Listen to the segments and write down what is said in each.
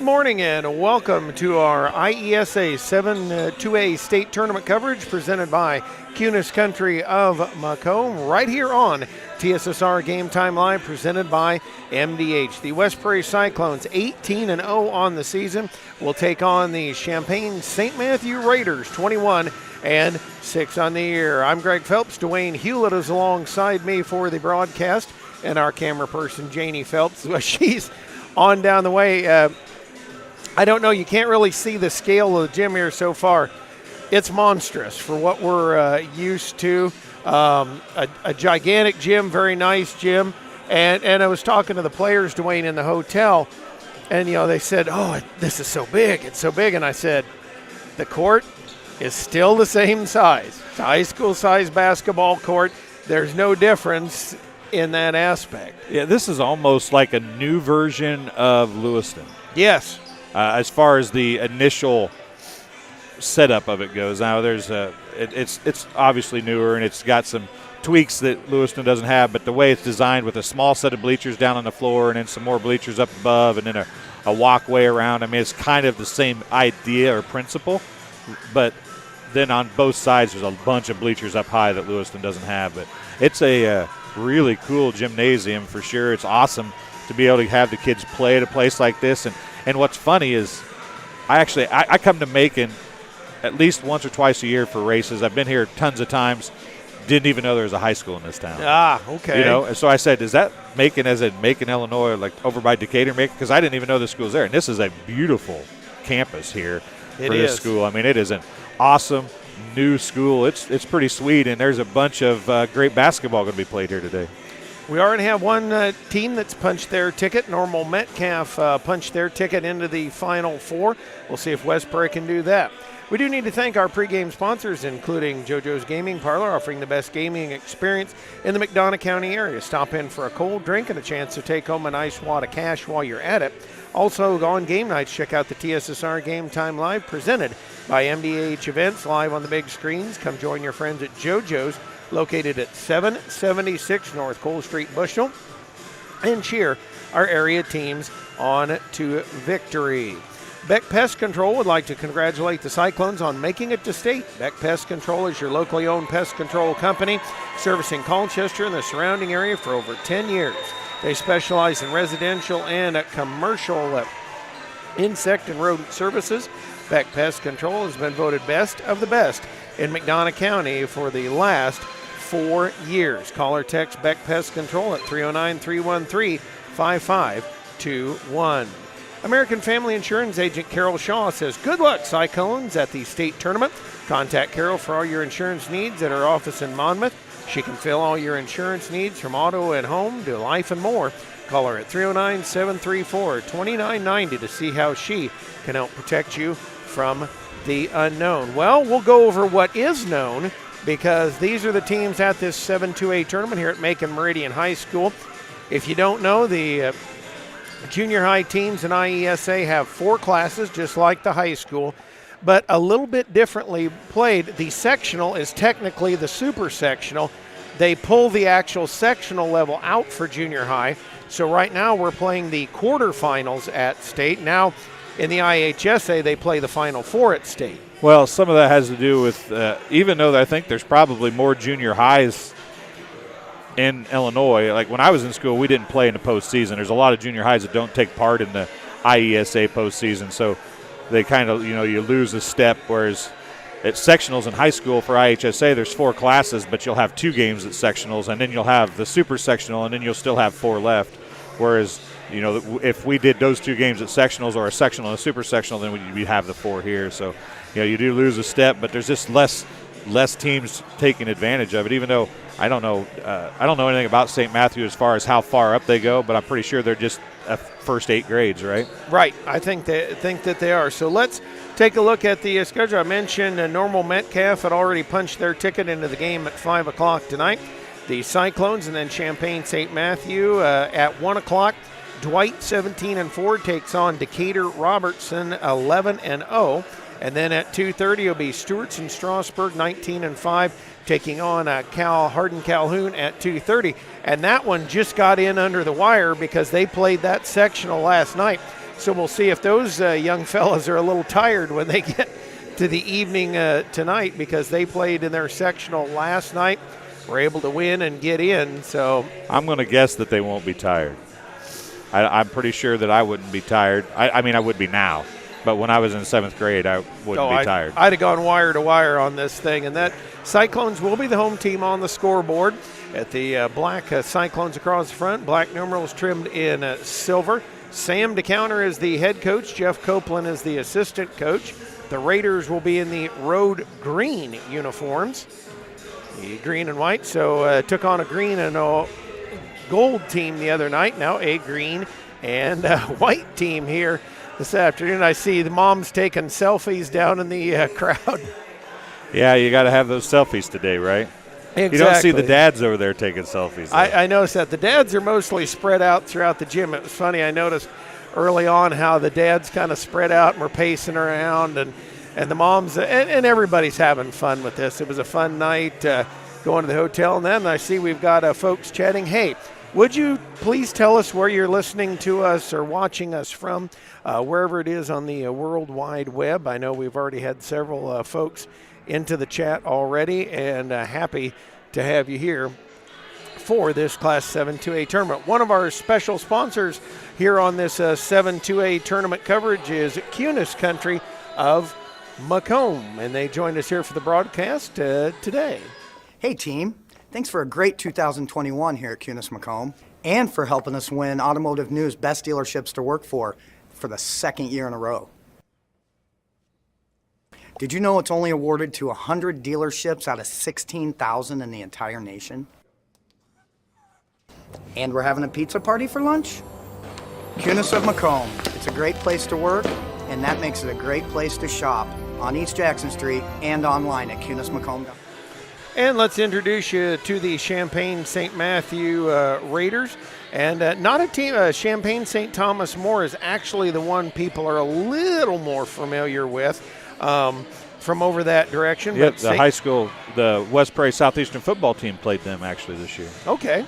morning and welcome to our IESA 7-2A state tournament coverage presented by Cunis Country of Macomb right here on TSSR Game Time Live presented by MDH. The West Prairie Cyclones 18-0 on the season will take on the Champaign St. Matthew Raiders 21-6 on the year. I'm Greg Phelps. Dwayne Hewlett is alongside me for the broadcast and our camera person Janie Phelps. She's on down the way. I don't know, you can't really see the scale of the gym here so far. It's monstrous for what we're used to. A gigantic gym, very nice gym. And I was talking to the players, Dwayne, in the hotel, and, they said, oh, this is so big, it's so big. And I said, the court is still the same size. It's a high school size basketball court. There's no difference in that aspect. Yeah, this is almost like a new version of Lewiston. Yes. As far as the initial setup of it goes. Now it's obviously newer and it's got some tweaks that Lewiston doesn't have, but the way it's designed with a small set of bleachers down on the floor and then some more bleachers up above and then a walkway around, I mean, it's kind of the same idea or principle, but then on both sides there's a bunch of bleachers up high that Lewiston doesn't have. But it's a really cool gymnasium for sure. It's awesome to be able to have the kids play at a place like this. And what's funny is I come to Macon at least once or twice a year for races. I've been here tons of times. Didn't even know there was a high school in this town. Ah, okay. And so I said, is that Macon as in Macon, Illinois, like over by Decatur, Macon? Because I didn't even know the school's there. And this is a beautiful campus here for this school. I mean, it is an awesome new school. It's pretty sweet, and there's a bunch of great basketball going to be played here today. We already have one team that's punched their ticket. Normal Metcalf punched their ticket into the Final Four. We'll see if West Prairie can do that. We do need to thank our pregame sponsors, including JoJo's Gaming Parlor, offering the best gaming experience in the McDonough County area. Stop in for a cold drink and a chance to take home a nice wad of cash while you're at it. Also, on game nights, check out the TSSR Game Time Live, presented by MDH Events, live on the big screens. Come join your friends at JoJo's, located at 776 North Cole Street, Bushel, and cheer our area teams on to victory. Beck Pest Control would like to congratulate the Cyclones on making it to state. Beck Pest Control is your locally owned pest control company, servicing Colchester and the surrounding area for over 10 years. They specialize in residential and commercial insect and rodent services. Beck Pest Control has been voted best of the best in McDonough County for the last 4 years. Call or text Beck Pest Control at 309-313-5521. American Family Insurance agent Carol Shaw says, good luck, Cyclones, at the state tournament. Contact Carol for all your insurance needs at her office in Monmouth. She can fill all your insurance needs from auto and home to life and more. Call her at 309-734-2990 to see how she can help protect you from the unknown. Well, we'll go over what is known, because these are the teams at this 7-2A tournament here at Macon Meridian High School. If you don't know, the junior high teams in IESA have 4 classes, just like the high school, but a little bit differently played. The sectional is technically the super sectional. They pull the actual sectional level out for junior high. So right now we're playing the quarterfinals at state. Now in the IHSA, they play the Final Four at state. Well, some of that has to do with, even though I think there's probably more junior highs in Illinois, like when I was in school, we didn't play in the postseason. There's a lot of junior highs that don't take part in the IESA postseason, so they kind of, you lose a step, whereas at sectionals in high school for IHSA, there's 4 classes, but you'll have 2 games at sectionals, and then you'll have the super sectional, and then you'll still have 4 left, whereas if we did those 2 games at sectionals or a sectional and a super sectional, then we'd have the 4 here. So you do lose a step, but there's just less teams taking advantage of it, even though I don't know anything about St. Matthew as far as how far up they go, but I'm pretty sure they're just first 8 grades, right? Right. I think that they are. So let's take a look at the schedule. I mentioned Normal Metcalf had already punched their ticket into the game at 5 o'clock tonight. The Cyclones and then Champaign St. Matthew at 1 o'clock. Dwight, 17-4, takes on Decatur Robertson, 11-0. And then at 2:30 it'll be Stewart's and Strasburg, 19-5, taking on Hardin Calhoun at 2:30. And that one just got in under the wire because they played that sectional last night. So we'll see if those young fellas are a little tired when they get to the evening tonight, because they played in their sectional last night, were able to win and get in. So I'm going to guess that they won't be tired. I'm pretty sure that I wouldn't be tired. I mean, I would be now, but when I was in 7th grade, I wouldn't be tired. I'd have gone wire to wire on this thing, and that Cyclones will be the home team on the scoreboard. At the black Cyclones across the front, black numerals trimmed in silver. Sam DeCounter is the head coach. Jeff Copeland is the assistant coach. The Raiders will be in the road green uniforms, the green and white. So took on a green and a gold team the other night. Now a green and white team here this afternoon. I see the moms taking selfies down in the crowd. Yeah, you got to have those selfies today, right? Exactly. You don't see the dads over there taking selfies. I noticed that. The dads are mostly spread out throughout the gym. It was funny. I noticed early on how the dads kind of spread out and were pacing around, and the moms, and everybody's having fun with this. It was a fun night going to the hotel. And then I see we've got folks chatting. Hey, would you please tell us where you're listening to us or watching us from, wherever it is on the World Wide Web? I know we've already had several folks into the chat already, and happy to have you here for this Class 7-2A tournament. One of our special sponsors here on this 7-2A tournament coverage is Cunis Country of Macomb, and they joined us here for the broadcast today. Hey team, thanks for a great 2021 here at Cunis Macomb, and for helping us win Automotive News Best Dealerships to Work for the second year in a row. Did you know it's only awarded to 100 dealerships out of 16,000 in the entire nation? And we're having a pizza party for lunch? Cunis of Macomb. It's a great place to work, and that makes it a great place to shop on East Jackson Street and online at cunismacomb.com. And let's introduce you to the Champaign St. Matthew Raiders. And not a team, Champaign St. Thomas More is actually the one people are a little more familiar with from over that direction. Yep, the high school, the West Prairie Southeastern football team played them actually this year. Okay.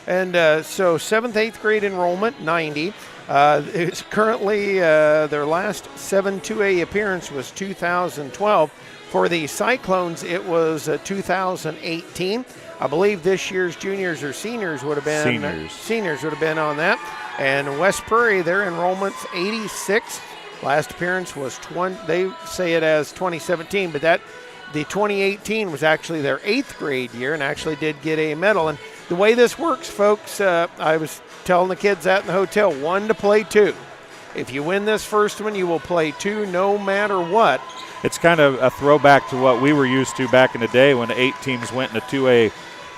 And so 7th, 8th grade enrollment, 90. It's currently their last 7-2A appearance was 2012. For the Cyclones, it was 2018. I believe this year's juniors or seniors would have been seniors would have been on that. And West Prairie, their enrollment's 86. Last appearance was they say it as 2017, but the 2018 was actually their 8th grade year, and actually did get a medal. And the way this works, folks, I was telling the kids that in the hotel, 1 to play 2. If you win this first one, you will play 2 no matter what. It's kind of a throwback to what we were used to back in the day when 8 teams went in a 2A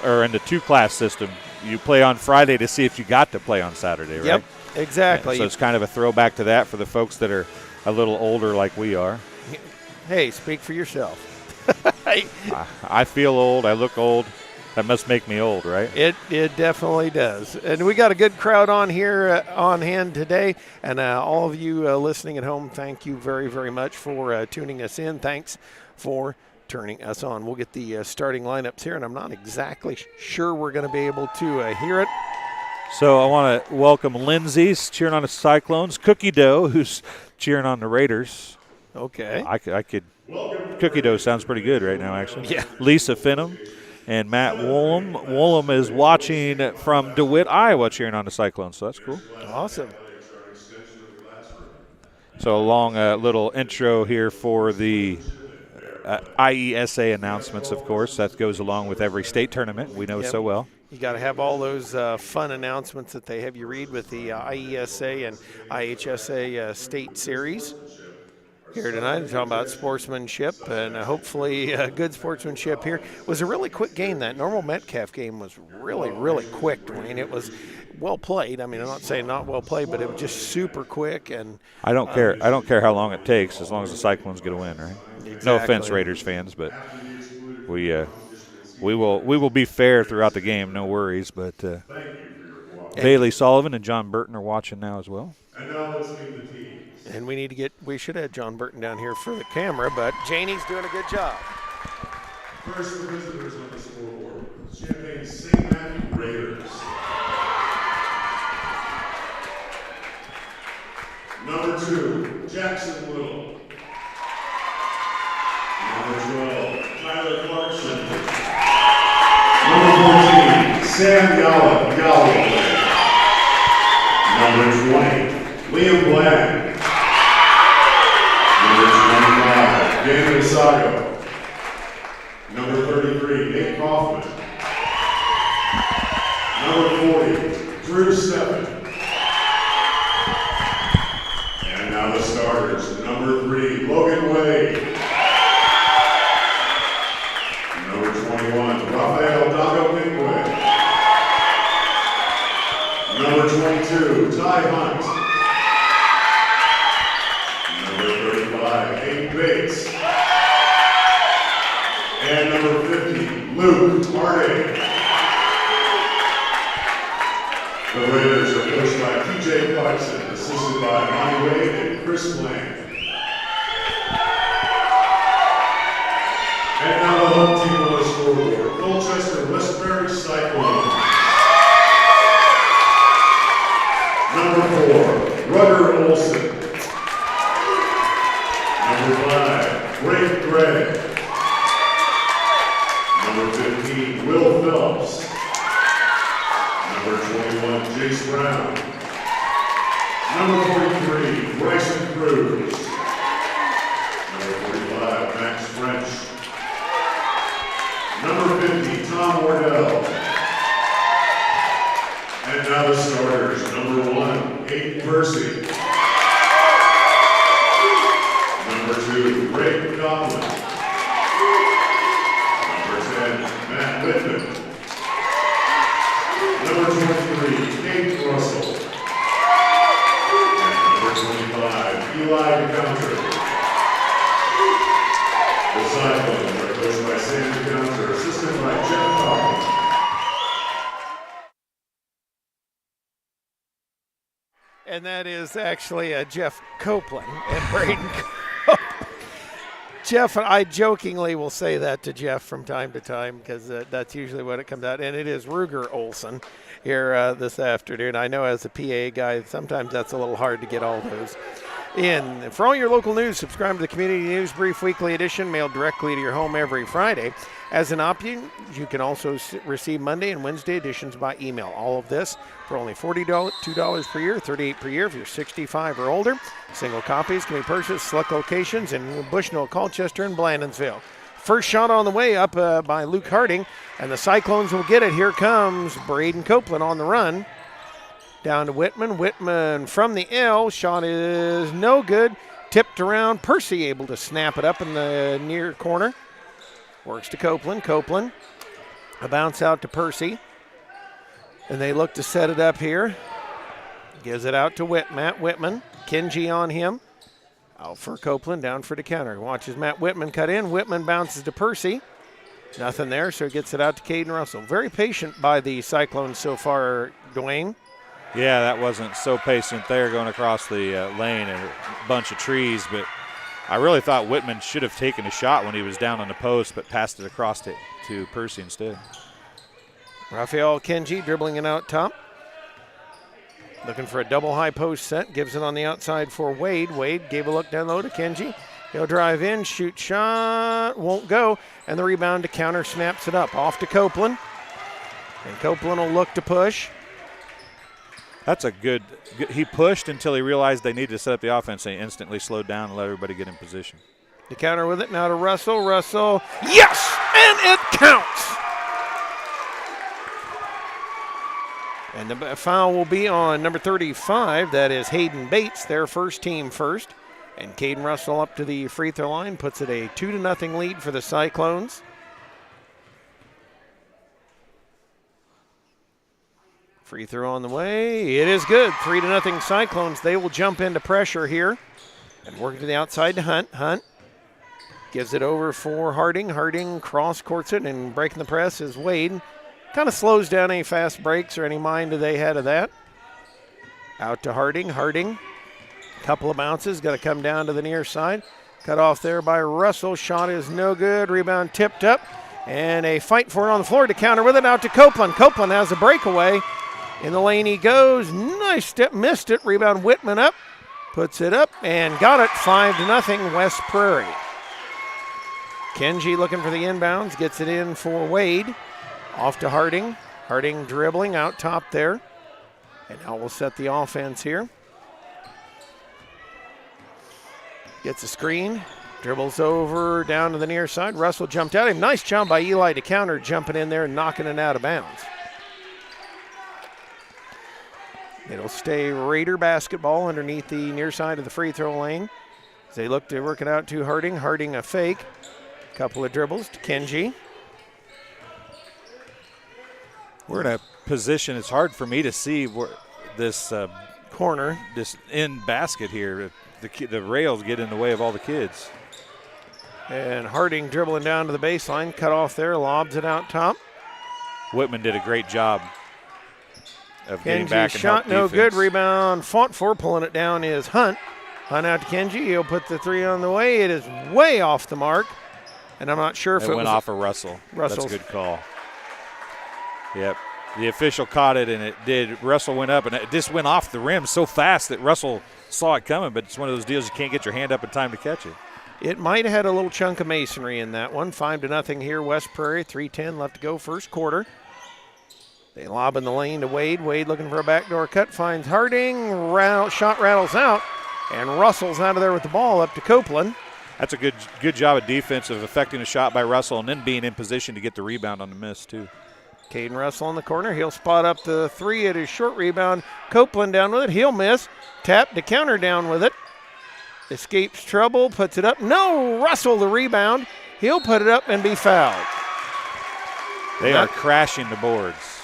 or in the 2-class system. You play on Friday to see if you got to play on Saturday, right? Yep, exactly. So it's kind of a throwback to that for the folks that are a little older like we are. Hey, speak for yourself. I feel old. I look old. That must make me old, right? It definitely does. And we got a good crowd on here on hand today. And all of you listening at home, thank you very, very much for tuning us in. Thanks for turning us on. We'll get the starting lineups here, and I'm not exactly sure we're going to be able to hear it. So I want to welcome Lindsay's cheering on the Cyclones, Cookie Dough, who's cheering on the Raiders. Okay. I could. Cookie Dough sounds pretty good right now, actually. Yeah. Lisa Finham and Matt Woolham. Woolham is watching from DeWitt, Iowa, cheering on the Cyclones, so that's cool. Awesome. So a long little intro here for the IESA announcements, of course. That goes along with every state tournament. We know so well. You got to have all those fun announcements that they have you read with the IESA and IHSA state series. Here tonight, we're talking about sportsmanship, and hopefully good sportsmanship here. It was a really quick game. That normal Metcalf game was really, really quick, Dwayne. It was well played. I mean, I'm not saying not well played, but it was just super quick. And I don't care. I don't care how long it takes, as long as the Cyclones get a win, right? Exactly. No offense, Raiders fans, but we will be fair throughout the game. No worries. But Bailey Sullivan and John Burton are watching now as well. And now let's meet the teams. And we should have John Burton down here for the camera, but Janie's doing a good job. First, the visitors on the scoreboard, Champaign St. Matthew Raiders. Number 2, Jackson Little. Number 12, Tyler Clarkson. Number 14, Sam Yalla. Number 20, Liam Bland. Number 25, Daniel Sago. Number 33, Nate Kaufman. Number 40, Drew Steffen. And now the starters. Number 3, Logan Wade. Number 21, Rafael Dago Pingwin. Number 22, Ty Hunt. Number 35, Abe Bates. And number 50, Luke Harding. The Raiders are coached by TJ Clarkson, assisted by Monty Wade and Chris Bland. And now the home team on the scoreboard, Colchester West Prairie Cyclones. Number 4, Rudder Olson. Number 5, Ray Gregg. Number 15, Will Phelps. Number 21, Jace Brown. Number 43, Bryson Cruz. Number 45, Max French. Number 50, Tom Wardell. And now the starters. Number 1, Aiden Percy. Number 2, Ray Goblin. Number 10, Matt Whitman. Number 23, Kate Russell. And number 25, Eli Counter. The Cyclones are coached by Sandy Counter, assisted by Jeff Coffin. And that is actually Jeff Copeland and Braden Copeland. Jeff, I jokingly will say that to Jeff from time to time because that's usually what it comes out. And it is Ruger Olson here this afternoon. I know as a PA guy, sometimes that's a little hard to get all those in. For all your local news, subscribe to the Community News Brief Weekly Edition, mailed directly to your home every Friday. As an option, you can also receive Monday and Wednesday editions by email. All of this for only $42 per year, $38 per year if you're 65 or older. Single copies can be purchased select locations in Bushnell, Colchester, and Blandonsville. First shot on the way up by Luke Harding, and the Cyclones will get it. Here comes Braden Copeland on the run. Down to Whitman. Whitman from the L. Shot is no good. Tipped around. Percy able to snap it up in the near corner. Works to Copeland. Copeland. A bounce out to Percy. And they look to set it up here. Gives it out to Matt Whitman. Kenji on him. Out for Copeland. Down for the counter. Watches Matt Whitman cut in. Whitman bounces to Percy. Nothing there, so he gets it out to Caden Russell. Very patient by the Cyclones so far, Dwayne. Yeah, that wasn't so patient there going across the lane and a bunch of trees, but I really thought Whitman should have taken a shot when he was down on the post, but passed it across to Percy instead. Rafael Kenji dribbling it out top. Looking for a double high post set. Gives it on the outside for Wade. Wade gave a look down low to Kenji. He'll drive in, shoot shot, won't go, and the rebound to counter snaps it up. Off to Copeland, and Copeland will look to push. That's a good – he pushed until he realized they needed to set up the offense, and he instantly slowed down and let everybody get in position. The counter with it now to Russell. Russell, yes, and it counts. And the foul will be on number 35. That is Hayden Bates, their first team first. And Caden Russell up to the free throw line, puts it a 2-0 lead for the Cyclones. Free throw on the way. It is good. 3-0 Cyclones. They will jump into pressure here and work to the outside to Hunt. Hunt gives it over for Harding. Harding cross courts it, and breaking the press is Wade. Kind of slows down any fast breaks or any mind they had of that. Out to Harding. Harding. Couple of bounces, got to come down to the near side. Cut off there by Russell. Shot is no good. Rebound tipped up. And a fight for it on the floor to counter with it out to Copeland. Copeland has a breakaway. In the lane he goes. Nice step. Missed it. Rebound Whitman up. Puts it up and got it 5-0 West Prairie. Kenji looking for the inbounds, gets it in for Wade. Off to Harding. Harding dribbling out top there. And now we'll set the offense here. Gets a screen, dribbles over down to the near side. Russell jumped at him. Nice job by Eli to counter, jumping in there and knocking it out of bounds. It'll stay Raider basketball underneath the near side of the free throw lane. As they look to work it out to Harding. Harding a fake. Couple of dribbles to Kenji. We're in a position, it's hard for me to see where this corner, this end basket here. The rails get in the way of all the kids. And Harding dribbling down to the baseline, cut off there, lobs it out top. Whitman did a great job of getting Kenji's back and shot help no defense. good. Rebound fought for, pulling it down is Hunt. Hunt out to Kenji. He'll put the three on the way. It is way off the mark. And I'm not sure if it went was off of Russell. Russell's. That's a good call. Yep. The official caught it, and it did. Russell went up, and it just went off the rim so fast that Russell saw it coming, but it's one of those deals you can't get your hand up in time to catch it. It might have had a little chunk of masonry in that one. 5-0 here, West Prairie. 3:10 left to go, first quarter. They lob in the lane to Wade. Wade looking for a backdoor cut, finds Harding. Shot rattles out, and Russell's out of there with the ball up to Copeland. That's a good job of defense of affecting a shot by Russell and then being in position to get the rebound on the miss, too. Caden Russell in the corner. He'll spot up the three at his short rebound. Copeland down with it. He'll miss. Tap to counter down with it. Escapes trouble, puts it up. No, Russell the rebound. He'll put it up and be fouled. They are crashing the boards,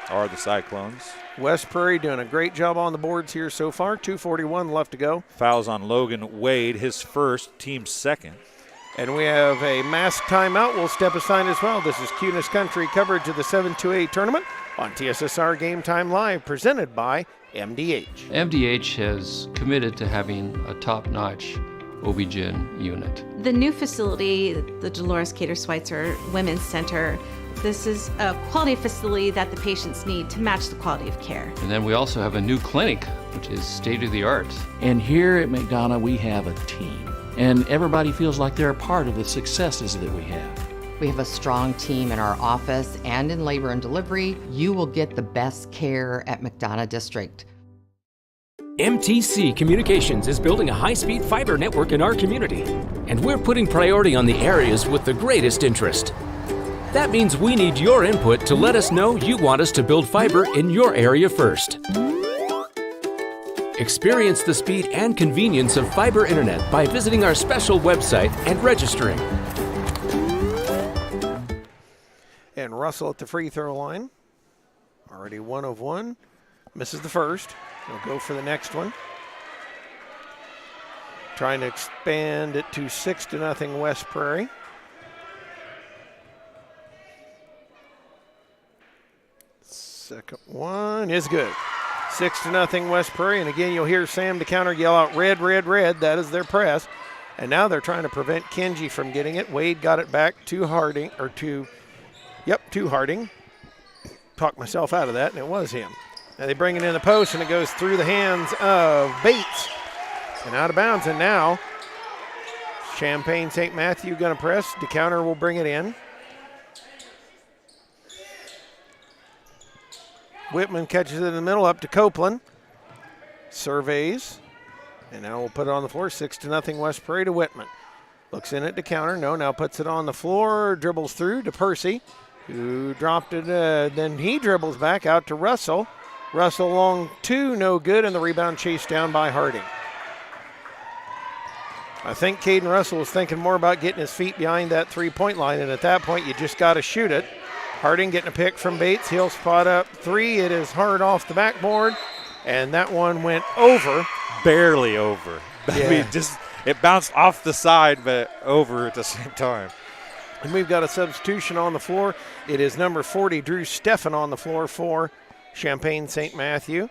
are the Cyclones. West Prairie doing a great job on the boards here so far. 2:41 left to go. Fouls on Logan Wade, his first, team second. And we have a mask timeout. We'll step aside as well. This is Cunis Country coverage of the 7-2A tournament on TSSR Game Time Live, presented by MDH. MDH has committed to having a top-notch OB-GYN unit. The new facility, the Dolores Cater Schweitzer Women's Center, this is a quality facility that the patients need to match the quality of care. And then we also have a new clinic, which is state-of-the-art. And here at McDonough, we have a team. And everybody feels like they're a part of the successes that we have. We have a strong team in our office and in labor and delivery. You will get the best care at McDonough District. MTC Communications is building a high-speed fiber network in our community, and we're putting priority on the areas with the greatest interest. That means we need your input to let us know you want us to build fiber in your area first. Experience the speed and convenience of fiber internet by visiting our special website and registering. And Russell at the free throw line. Already 1 of 1. Misses the first. He'll go for the next one. Trying to expand it to 6-0 West Prairie. Second one is good. 6-0 West Prairie. And again, you'll hear Sam DeCounter yell out, red, red, red. That is their press. And now they're trying to prevent Kenji from getting it. Wade got it back to Harding, to Harding. Talked myself out of that, and it was him. Now they bring it in the post, and it goes through the hands of Bates. And out of bounds, and now Champaign St. Matthew going to press. DeCounter will bring it in. Whitman catches it in the middle, up to Copeland. Surveys. And now we'll put it on the floor. 6-0 West Prairie to Whitman. Looks in at DeCounter. No, now puts it on the floor. Dribbles through to Percy, who dropped it. Then he dribbles back out to Russell. Russell long two, no good, and the rebound chased down by Harding. I think Caden Russell was thinking more about getting his feet behind that three-point line, and at that point, you just got to shoot it. Harding getting a pick from Bates. He'll spot up three. It is hard off the backboard, and that one went over. Barely over. Yeah. I mean, it bounced off the side, but over at the same time. And we've got a substitution on the floor. It is number 40, Drew Steffen, on the floor for Champaign St. Matthew.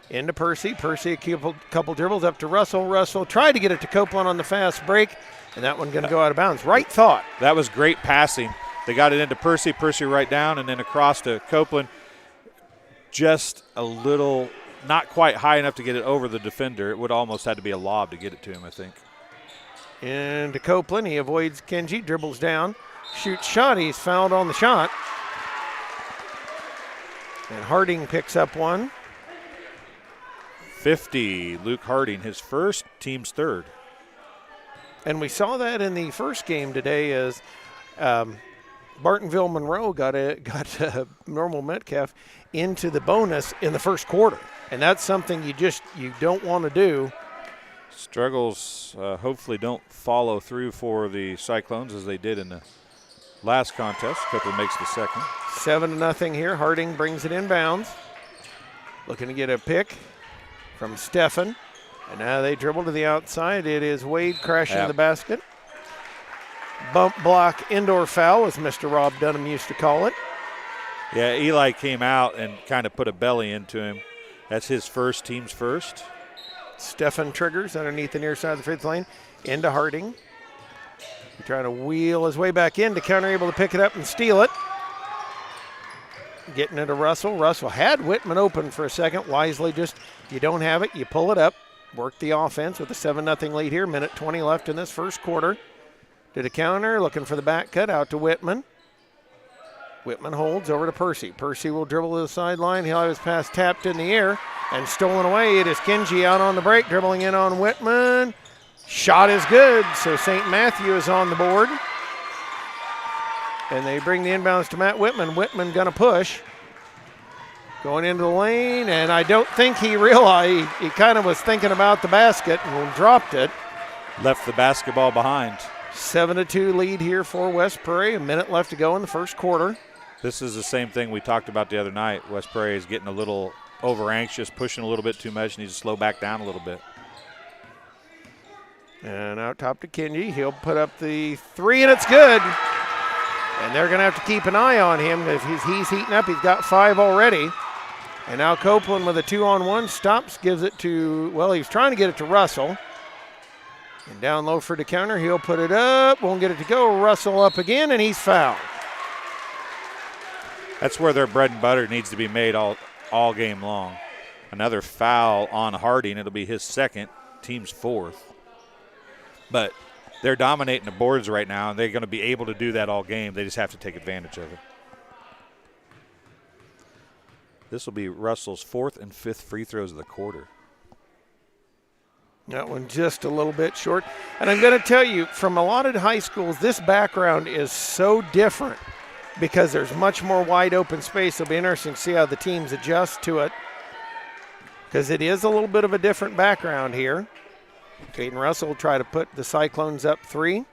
Into Percy. Percy a couple dribbles up to Russell. Russell tried to get it to Copeland on the fast break, and that one going to go out of bounds. Right thought. That was great passing. They got it into Percy. Percy right down, and then across to Copeland. Just a little not quite high enough to get it over the defender. It would almost had to be a lob to get it to him, I think. Into Copeland. He avoids Kenji, dribbles down, shoots shot. He's fouled on the shot. And Harding picks up one. 50, Luke Harding, his first, team's third. And we saw that in the first game today as Bartonville Monroe got Normal Metcalf into the bonus in the first quarter. And that's something you don't want to do. Struggles hopefully don't follow through for the Cyclones as they did in the last contest. Copeland makes the second. 7-0 here. Harding brings it inbounds. Looking to get a pick from Stefan. And now they dribble to the outside. It is Wade crashing the basket. Bump block indoor foul, as Mr. Rob Dunham used to call it. Yeah, Eli came out and kind of put a belly into him. That's his first, team's first. Stefan triggers underneath the near side of the fifth lane. Into Harding. He's trying to wheel his way back in to counter, able to pick it up and steal it. Getting it to Russell. Russell had Whitman open for a second. Wisely just, you don't have it, you pull it up. Work the offense with a 7-0 lead here. Minute 20 left in this first quarter. Did a counter, looking for the back cut, out to Whitman. Whitman holds over to Percy. Percy will dribble to the sideline. He'll have his pass tapped in the air and stolen away. It is Kenji out on the break, dribbling in on Whitman. Shot is good, so St. Matthew is on the board. And they bring the inbounds to Matt Whitman. Whitman gonna push. Going into the lane, and I don't think he realized, he kind of was thinking about the basket and dropped it. Left the basketball behind. 7-2 lead here for West Prairie. A minute left to go in the first quarter. This is the same thing we talked about the other night. West Prairie is getting a little over anxious, pushing a little bit too much, needs to slow back down a little bit. And out top to Kenji. He'll put up the three, and it's good. And they're going to have to keep an eye on him. If he's heating up, he's got 5 already. And now Copeland with a 2-on-1 stops, gives it to, well, he's trying to get it to Russell. And down low for the counter, he'll put it up, won't get it to go. Russell up again, and he's fouled. That's where their bread and butter needs to be made all game long. Another foul on Harding. It'll be his second, team's fourth. But they're dominating the boards right now, and they're going to be able to do that all game. They just have to take advantage of it. This will be Russell's 4th and 5th free throws of the quarter. That one just a little bit short. And I'm going to tell you, from a lot of high schools, this background is so different because there's much more wide open space. It'll be interesting to see how the teams adjust to it because it is a little bit of a different background here. Caden Russell will try to put the Cyclones up 3.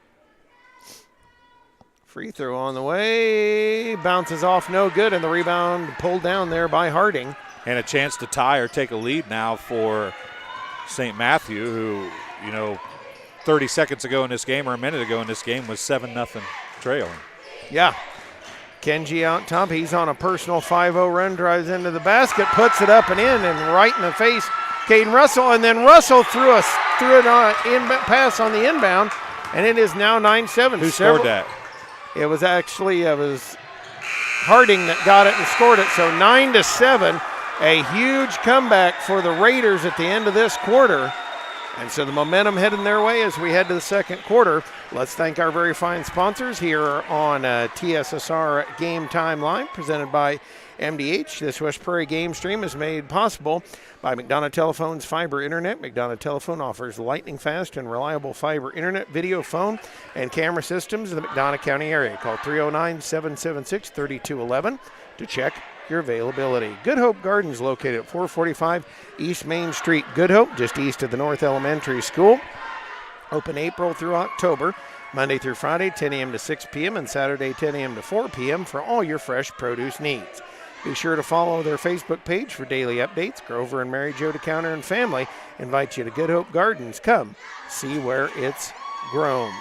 Free throw on the way, bounces off, no good, and the rebound pulled down there by Harding. And a chance to tie or take a lead now for St. Matthew, who, 30 seconds ago in this game or a minute ago in this game was 7-0 trailing. Yeah. Kenji out top. He's on a personal 5-0 run, drives into the basket, puts it up and in, and right in the face, Caden Russell. And then Russell threw a pass on the inbound, and it is now 9-7. Who scored that? It was Harding that got it and scored it. So 9-7, a huge comeback for the Raiders at the end of this quarter. And so the momentum heading their way as we head to the second quarter. Let's thank our very fine sponsors here on TSSR Game Time Live, presented by MDH. This West Prairie game stream is made possible by McDonough Telephone's fiber internet. McDonough Telephone offers lightning fast and reliable fiber internet, video, phone, and camera systems in the McDonough County area. Call 309-776-3211 to check your availability. Good Hope Gardens, located at 445 East Main Street. Good Hope, just east of the North Elementary School. Open April through October, Monday through Friday, 10 a.m. to 6 p.m. and Saturday, 10 a.m. to 4 p.m. for all your fresh produce needs. Be sure to follow their Facebook page for daily updates. Grover and Mary Jo DeCounter and family invite you to Good Hope Gardens. Come see where it's grown.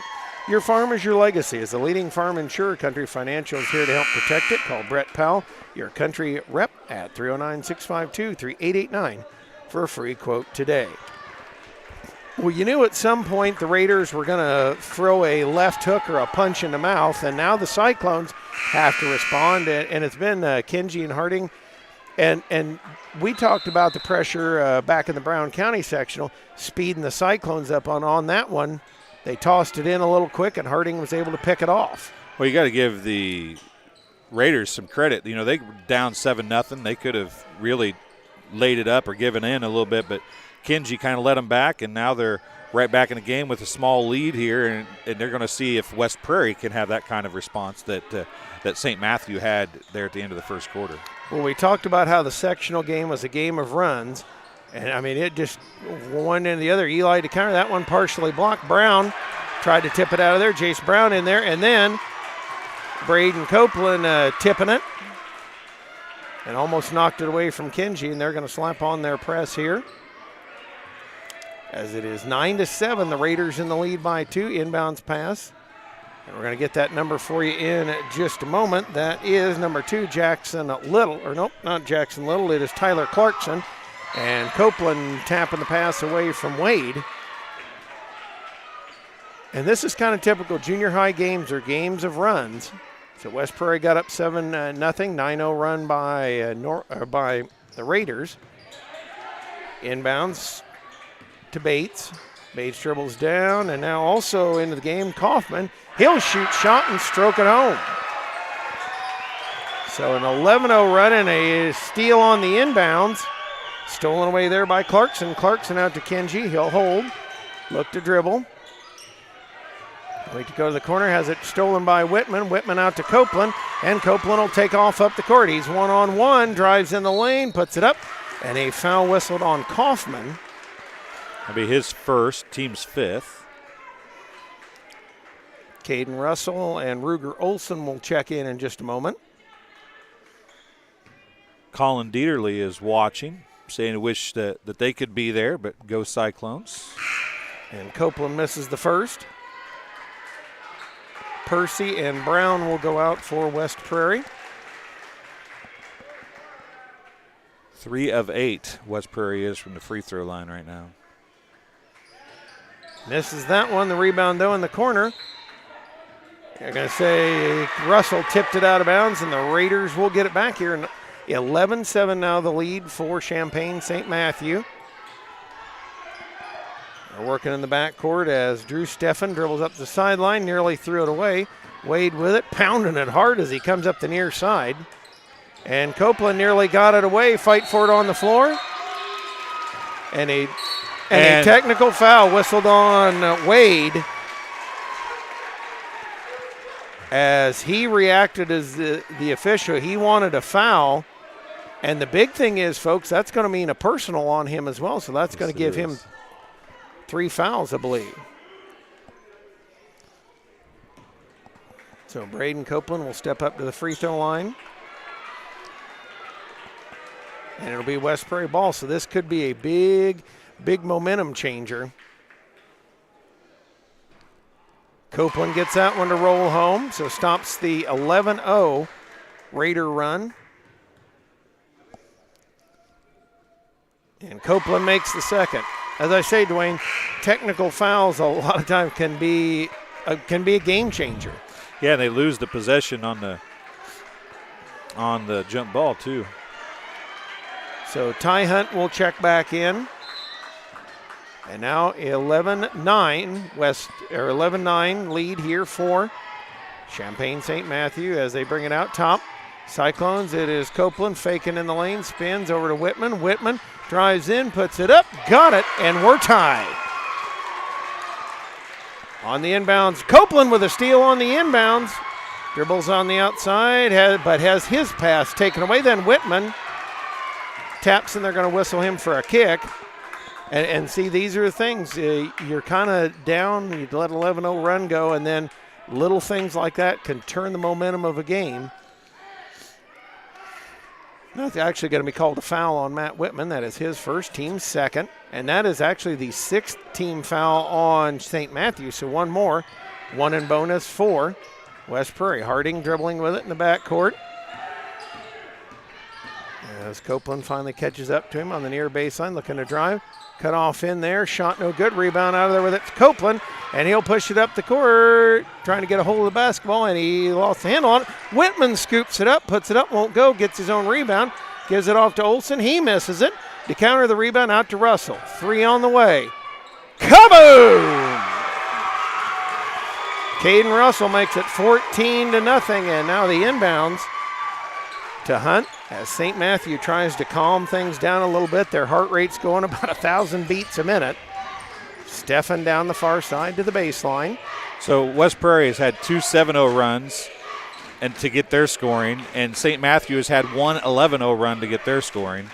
Your farm is your legacy. As the leading farm insurer, Country Financial is here to help protect it. Call Brett Powell, your country rep, at 309-652-3889 for a free quote today. Well, you knew at some point the Raiders were going to throw a left hook or a punch in the mouth, and now the Cyclones have to respond. And it's been Kenji and Harding And we talked about the pressure back in the Brown County sectional, speeding the Cyclones up on that one. They tossed it in a little quick, and Harding was able to pick it off. Well, you got to give the Raiders some credit. You know, they were down 7-0. They could have really laid it up or given in a little bit, but Kinsey kind of let them back, and now they're right back in the game with a small lead here, and they're going to see if West Prairie can have that kind of response that St. Matthew had there at the end of the first quarter. Well, we talked about how the sectional game was a game of runs, and, I mean, it just one and the other. Eli to counter that one, partially blocked. Brown tried to tip it out of there. Jace Brown in there, and then Braden Copeland tipping it and almost knocked it away from Kinsey, and they're going to slap on their press here. As it is 9-7, the Raiders in the lead by 2. Inbounds pass. And we're going to get that number for you in just a moment. That is number 2, Jackson Little. Or nope, not Jackson Little. It is Tyler Clarkson. And Copeland tapping the pass away from Wade. And this is kind of typical. Junior high games are games of runs. So West Prairie got up 7-0. 9-0 run by the Raiders. Inbounds to Bates. Bates dribbles down, and now also into the game, Kaufman. He'll shoot shot and stroke it home. So an 11-0 run and a steal on the inbounds. Stolen away there by Clarkson. Clarkson out to Kenji. He'll hold. Look to dribble. Wait to go to the corner. Has it stolen by Whitman. Whitman out to Copeland, and Copeland will take off up the court. He's one-on-one, drives in the lane, puts it up, and a foul whistled on Kaufman. That'll be his first, team's 5th. Caden Russell and Ruger Olson will check in just a moment. Colin Dieterle is watching, saying he wish that they could be there, but go Cyclones. And Copeland misses the first. Percy and Brown will go out for West Prairie. 3 of 8 West Prairie is from the free throw line right now. Misses that one. The rebound, though, in the corner. They're going to say Russell tipped it out of bounds, and the Raiders will get it back here. 11-7 now the lead for Champaign St. Matthew. They're working in the backcourt as Drew Steffen dribbles up the sideline, nearly threw it away. Wade with it, pounding it hard as he comes up the near side. And Copeland nearly got it away. Fight for it on the floor. And a technical foul whistled on Wade as he reacted as the official. He wanted a foul. And the big thing is, folks, that's going to mean a personal on him as well. So that's going to give him 3 fouls, I believe. So Braden Copeland will step up to the free throw line. And it'll be West Prairie ball. So this could be a big momentum changer. Copeland gets that one to roll home, so stops the 11-0 Raider run. And Copeland makes the second. As I say, Dwayne, technical fouls a lot of times can be a game changer. Yeah, they lose the possession on the jump ball too. So Ty Hunt will check back in. And now 11-9 lead here for Champaign St. Matthew as they bring it out top. Cyclones, it is Copeland faking in the lane, spins over to Whitman. Whitman drives in, puts it up, got it, and we're tied. On the inbounds, Copeland with a steal on the inbounds. Dribbles on the outside, but has his pass taken away. Then Whitman taps, and they're going to whistle him for a kick. And see, these are the things. You're kind of down, you let an 11-0 run go, and then little things like that can turn the momentum of a game. That's actually going to be called a foul on Matt Whitman. That is his first, team's second. And that is actually the 6th team foul on St. Matthew. So one more, one in bonus for West Prairie. Harding dribbling with it in the backcourt. As Copeland finally catches up to him on the near baseline, looking to drive. Cut off in there, shot no good. Rebound out of there with it to Copeland, and he'll push it up the court, trying to get a hold of the basketball, and he lost the handle on it. Whitman scoops it up, puts it up, won't go, gets his own rebound, gives it off to Olson. He misses it. To counter the rebound, out to Russell. 3 on the way. Kaboom! Caden Russell makes it 14-0, and now the inbounds to Hunt as St. Matthew tries to calm things down a little bit. Their heart rate's going about 1,000 beats a minute. Stefan down the far side to the baseline. So West Prairie has had 2 7-0 runs and to get their scoring, and St. Matthew has had 1 11-0 run to get their scoring.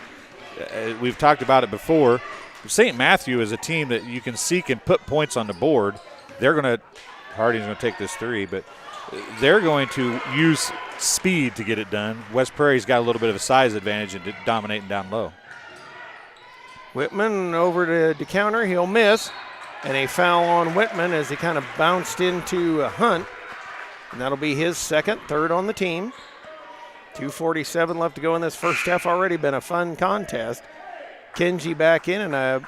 We've talked about it before. St. Matthew is a team that you can seek and put points on the board. They're going to – Harding's going to take this 3, but they're going to use speed to get it done. West Prairie's got a little bit of a size advantage in dominating down low. Whitman over to counter. He'll miss. And a foul on Whitman as he kind of bounced into Hunt. And that'll be his second, third on the team. 2:47 left to go in this first half. Already been a fun contest. Kenji back in, and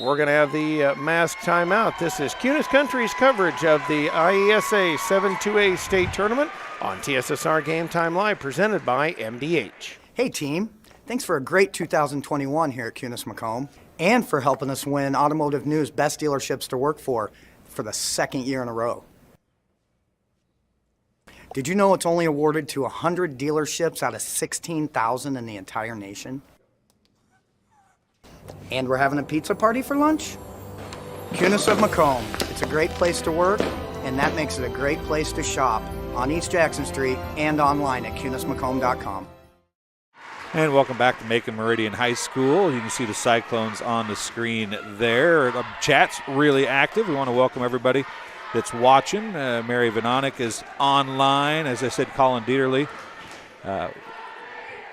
we're going to have the mask timeout. This is Kunis Country's coverage of the IESA 7-2A state tournament on TSSR Game Time Live, presented by MDH. Hey team, thanks for a great 2021 here at Kunis Macomb, and for helping us win Automotive News Best Dealerships to Work for the second year in a row. Did you know it's only awarded to 100 dealerships out of 16,000 in the entire nation? And we're having a pizza party for lunch? Kunis of Macomb. It's a great place to work, and that makes it a great place to shop on East Jackson Street and online at kunismacomb.com. And welcome back to Macon Meridian High School. You can see the Cyclones on the screen there. The chat's really active. We want to welcome everybody that's watching. Mary Vanonik is online. As I said, Colin Dieterle.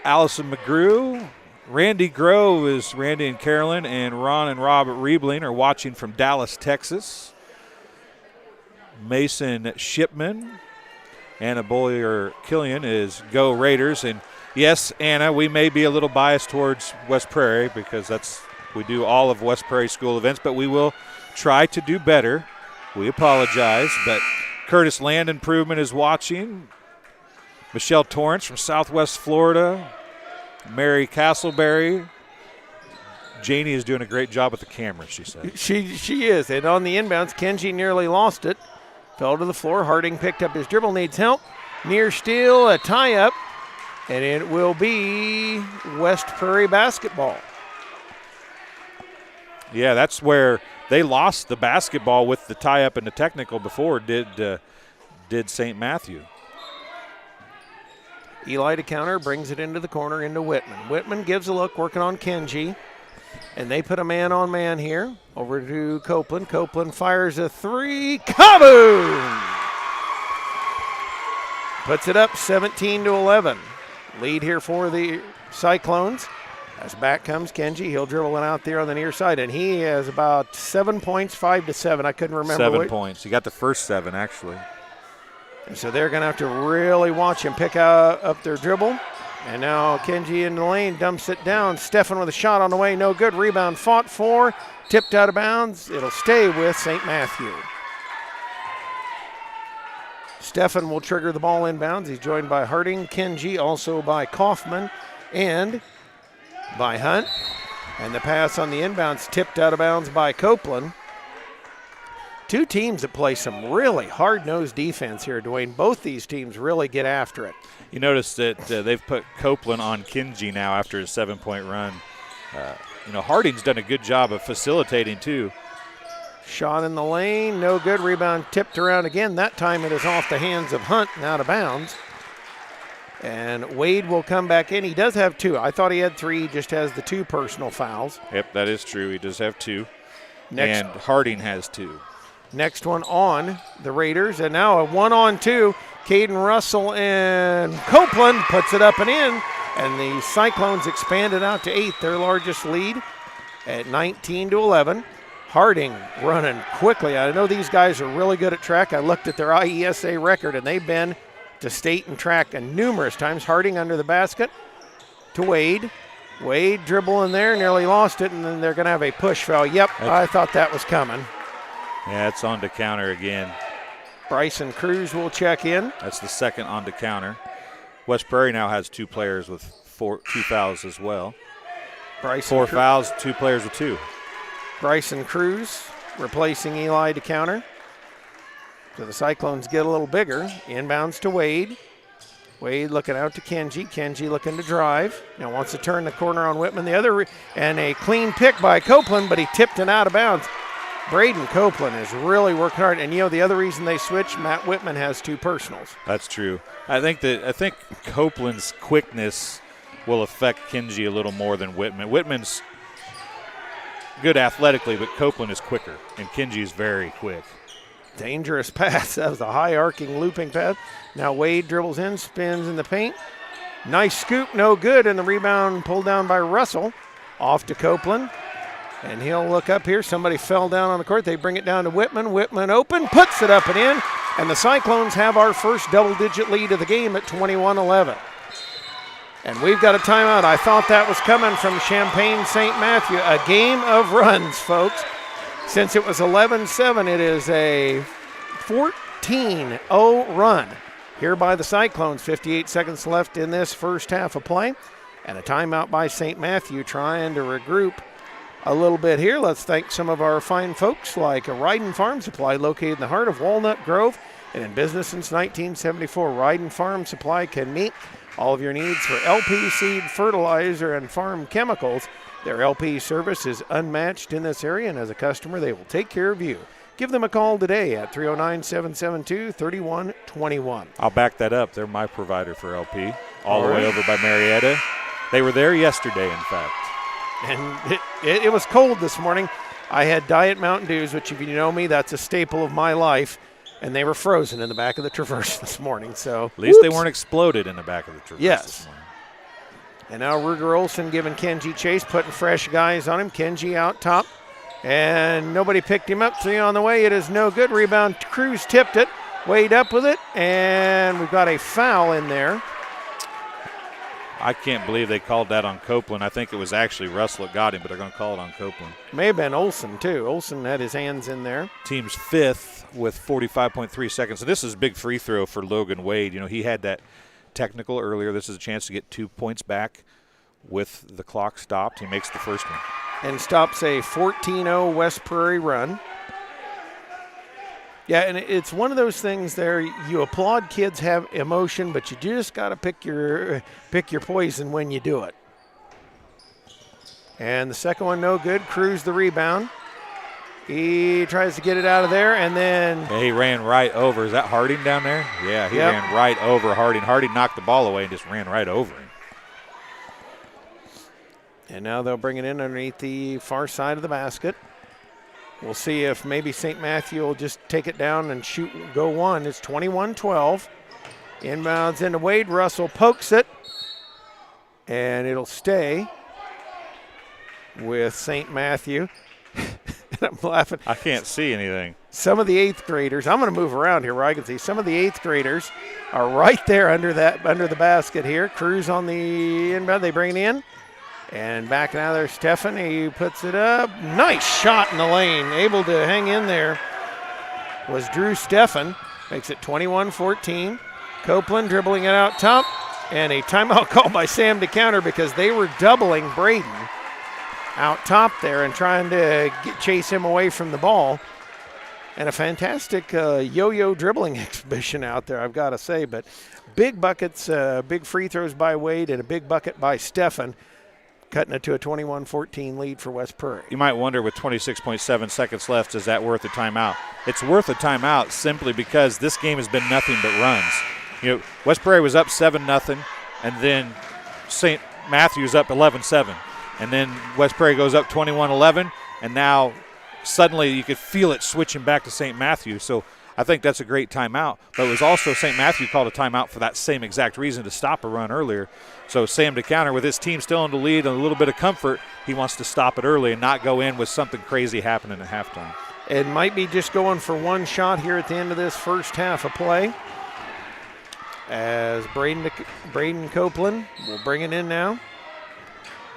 Allison McGrew. Randy Grove is Randy and Carolyn, and Ron and Robert Riebling are watching from Dallas, Texas. Mason Shipman. Anna Boyer-Killian is Go Raiders. And yes, Anna, we may be a little biased towards West Prairie because we do all of West Prairie school events, but we will try to do better. We apologize, but Curtis Land Improvement is watching. Michelle Torrance from Southwest Florida. Mary Castleberry. Janie is doing a great job with the camera, she said. She is. And on the inbounds, Kenji nearly lost it. Fell to the floor. Harding picked up his dribble, needs help. Near steal, a tie-up. And it will be West Prairie basketball. Yeah, that's where they lost the basketball with the tie-up and the technical before, did St. Matthew. Eli to counter, brings it into the corner, into Whitman. Whitman gives a look, working on Kenji. And they put a man-on-man here. Over to Copeland. Copeland fires a 3. Kaboom! Puts it up 17-11. Lead here for the Cyclones. As back comes Kenji. He'll dribble it out there on the near side. And he has about 7 points, 5 to 7. I couldn't remember. 7 points. He got the first 7, actually. So they're going to have to really watch him pick up their dribble. And now Kenji in the lane dumps it down. Stefan with a shot on the way. No good. Rebound fought for. Tipped out of bounds. It'll stay with St. Matthew. Stefan will trigger the ball inbounds. He's joined by Harding, Kenji, also by Kaufman, and by Hunt. And the pass on the inbounds tipped out of bounds by Copeland. Two teams that play some really hard-nosed defense here, Dwayne. Both these teams really get after it. You notice that they've put Copeland on Kenji now after his 7-point run. Harding's done a good job of facilitating, too. Shot in the lane, no good. Rebound tipped around again. That time it is off the hands of Hunt and out of bounds. And Wade will come back in. He does have 2. I thought he had 3. He just has the 2 personal fouls. Yep, that is true. He does have 2. Next, and Harding has 2. Next one on the Raiders. And now a 1-on-2. Caden Russell and Copeland puts it up and in. And the Cyclones expanded out to 8, their largest lead at 19-11. Harding running quickly. I know these guys are really good at track. I looked at their IESA record, and they've been to state and track numerous times. Harding under the basket to Wade. Wade dribbling there, nearly lost it, and then they're going to have a push foul. Yep, I thought that was coming. Yeah, it's on to counter again. Bryson Cruz will check in. That's the second on to counter. West Prairie now has 2 players with 2 fouls as well. Bryson 4 fouls, 2 players with 2. Bryson Cruz replacing Eli to counter. So the Cyclones get a little bigger. Inbounds to Wade. Wade looking out to Kenji. Kenji looking to drive. Now wants to turn the corner on Whitman. And a clean pick by Copeland, but he tipped it out of bounds. Braden Copeland is really working hard. And, the other reason they switched, Matt Whitman has 2 personals. That's true. I think Copeland's quickness will affect Kenji a little more than Whitman. Whitman's good athletically, but Copeland is quicker, and Kenji is very quick. Dangerous pass. That was a high arcing looping pass. Now Wade dribbles in, spins in the paint. Nice scoop, no good, and the rebound pulled down by Russell. Off to Copeland, and he'll look up here. Somebody fell down on the court. They bring it down to Whitman. Whitman open, puts it up and in, and the Cyclones have our first double-digit lead of the game at 21-11. And we've got a timeout. I thought that was coming from Champaign St. Matthew. A game of runs, folks. Since it was 11-7, it is a 14-0 run here by the Cyclones. 58 seconds left in this first half of play. And a timeout by St. Matthew trying to regroup a little bit here. Let's thank some of our fine folks like Ryden Farm Supply, located in the heart of Walnut Grove and in business since 1974. Ryden Farm Supply can meet all of your needs for LP seed, fertilizer, and farm chemicals. Their LP service is unmatched in this area, and as a customer, they will take care of you. Give them a call today at 309-772-3121. I'll back that up. They're my provider for LP, all the way over by Marietta. They were there yesterday, in fact. And it was cold this morning. I had Diet Mountain Dews, which, if you know me, that's a staple of my life. And they were frozen in the back of the Traverse this morning. So at least they weren't exploded in the back of the Traverse this morning. And now Ruger Olson giving Kenji chase, putting fresh guys on him. Kenji out top. And nobody picked him up. 3 on the way. It is no good. Rebound. Cruz tipped it. Wade up with it. And we've got a foul in there. I can't believe they called that on Copeland. I think it was actually Russell that got him, but they're going to call it on Copeland. May have been Olson, too. Olson had his hands in there. Team's 5th with 45.3 seconds. So this is a big free throw for Logan Wade. He had that technical earlier. This is a chance to get 2 points back with the clock stopped. He makes the first one. And stops a 14-0 West Prairie run. Yeah, and it's one of those things there, you applaud kids have emotion, but you just got to pick your poison when you do it. And the second one, no good. Cruz the rebound. He tries to get it out of there, and then... Yeah, he ran right over. Is that Harding down there? Yeah, he ran right over Harding. Harding knocked the ball away and just ran right over him. And now they'll bring it in underneath the far side of the basket. We'll see if maybe St. Matthew will just take it down and go one. It's 21-12. Inbounds into Wade. Russell pokes it, and it'll stay with St. Matthew. And I'm laughing. I can't see anything. Some of the 8th graders, I'm going to move around here where I can see. Some of the 8th graders are right there under the basket here. Cruz on the inbound. They bring it in. And backing out there, Stephanie puts it up. Nice shot in the lane. Able to hang in there was Drew Steffen. Makes it 21-14. Copeland dribbling it out top. And a timeout call by Sam to counter because they were doubling Braden out top there and trying to chase him away from the ball. And a fantastic yo-yo dribbling exhibition out there, I've got to say. But big buckets, big free throws by Wade and a big bucket by Steffen, cutting it to a 21-14 lead for West Prairie. You might wonder, with 26.7 seconds left, is that worth a timeout? It's worth a timeout simply because this game has been nothing but runs. West Prairie was up 7-0, and then St. Matthew's up 11-7. And then West Prairie goes up 21-11, and now suddenly you could feel it switching back to St. Matthew. So I think that's a great timeout. But it was also St. Matthew called a timeout for that same exact reason, to stop a run earlier. So Sam DeCounter, with his team still in the lead and a little bit of comfort, he wants to stop it early and not go in with something crazy happening at halftime. It might be just going for one shot here at the end of this first half of play. As Braden Copeland will bring it in now.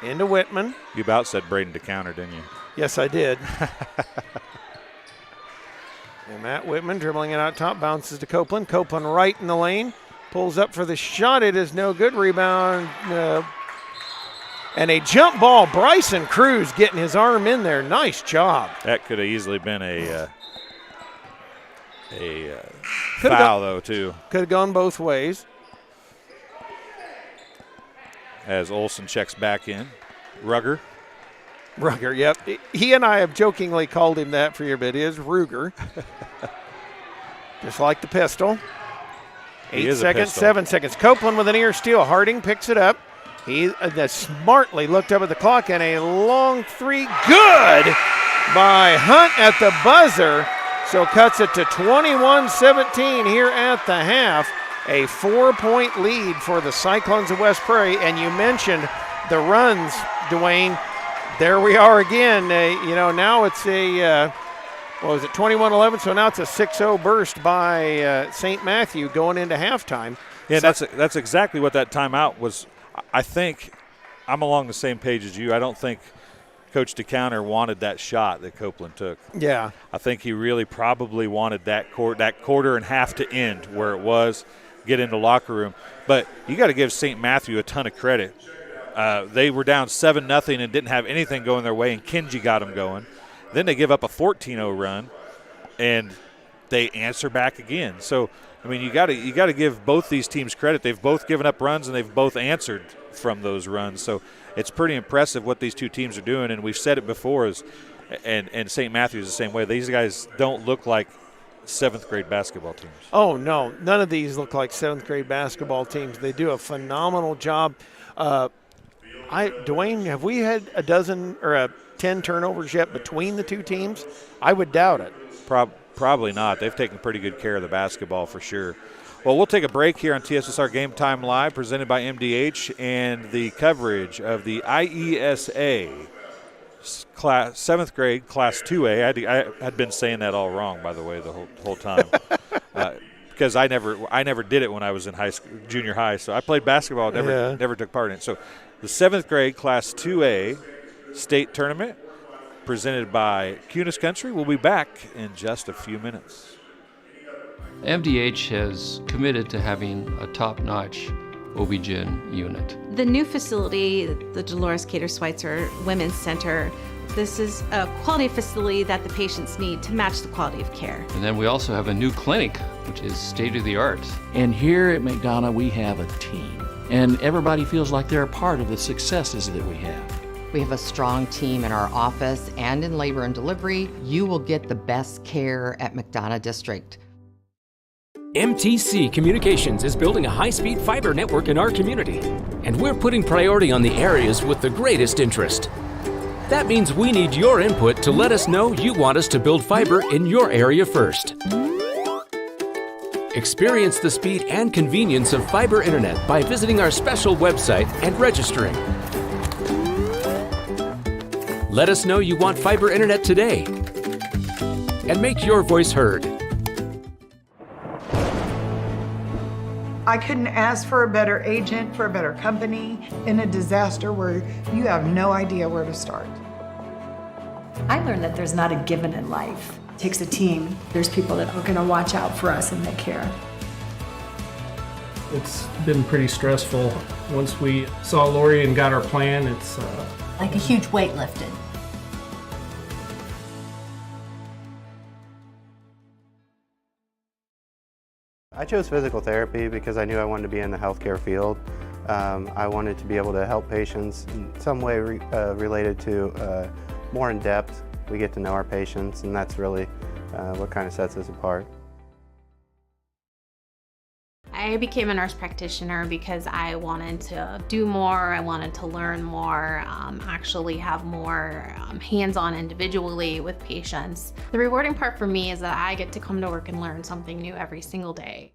Into Whitman. You about said Braden DeCounter, didn't you? Yes, I did. And Matt Whitman dribbling it out top, bounces to Copeland. Copeland right in the lane. Pulls up for the shot. It is no good. Rebound. And a jump ball. Bryson Cruz getting his arm in there. Nice job. That could have easily been a foul, though, too. Could have gone both ways. As Olsen checks back in. Rugger, yep. He and I have jokingly called him that for your bit. It is Ruger. Just like the pistol. 8 seconds, 7 seconds. Copeland with an ear steal. Harding picks it up. He smartly looked up at the clock, and a long three. Good by Hunt at the buzzer. So cuts it to 21-17 here at the half. A 4-point lead for the Cyclones of West Prairie. And you mentioned the runs, Dwayne. There we are again. Now it's a, 21-11? So now it's a 6-0 burst by St. Matthew going into halftime. Yeah, that's exactly what that timeout was. I think I'm along the same page as you. I don't think Coach DeCounter wanted that shot that Copeland took. Yeah. I think he really probably wanted that quarter and half to end where it was, get into locker room. But you got to give St. Matthew a ton of credit. They were down 7-0 and didn't have anything going their way, and Kenji got them going. Then they give up a 14-0 run, and they answer back again. So, I mean, you got to give both these teams credit. They've both given up runs, and they've both answered from those runs. So it's pretty impressive what these two teams are doing, and we've said it before. And St. Matthew's the same way. These guys don't look like seventh-grade basketball teams. Oh, no. None of these look like seventh-grade basketball teams. They do a phenomenal job. Dwayne, have we had a dozen or 10 turnovers yet between the two teams? I would doubt it. Probably not. They've taken pretty good care of the basketball for sure. Well, we'll take a break here on TSSR Game Time Live, presented by MDH, and the coverage of the IESA class 7th grade class 2A. I had been saying that all wrong, by the way, the whole time. Because I never did it when I was in junior high. So I played basketball, never took part in it. So the 7th grade class 2A state tournament presented by Cunis Country. We'll be back in just a few minutes. MDH has committed to having a top-notch OB-GYN unit. The new facility, the Dolores Cater Schweitzer Women's Center, this is a quality facility that the patients need to match the quality of care. And then we also have a new clinic, which is state-of-the-art. And here at McDonough, we have a team. And everybody feels like they're a part of the successes that we have. We have a strong team in our office and in labor and delivery. You will get the best care at McDonough District. MTC Communications is building a high-speed fiber network in our community, and we're putting priority on the areas with the greatest interest. That means we need your input to let us know you want us to build fiber in your area first. Experience the speed and convenience of fiber internet by visiting our special website and registering. Let us know you want fiber internet today, and make your voice heard. I couldn't ask for a better agent, for a better company in a disaster where you have no idea where to start. I learned that there's not a given in life. It takes a team. There's people that are going to watch out for us and that care. It's been pretty stressful. Once we saw Lori and got our plan, it's like a huge weight lifted. I chose physical therapy because I knew I wanted to be in the healthcare field. I wanted to be able to help patients in some way related to more in depth. We get to know our patients, and that's really what kind of sets us apart. I became a nurse practitioner because I wanted to do more, I wanted to learn more, actually have more hands-on individually with patients. The rewarding part for me is that I get to come to work and learn something new every single day.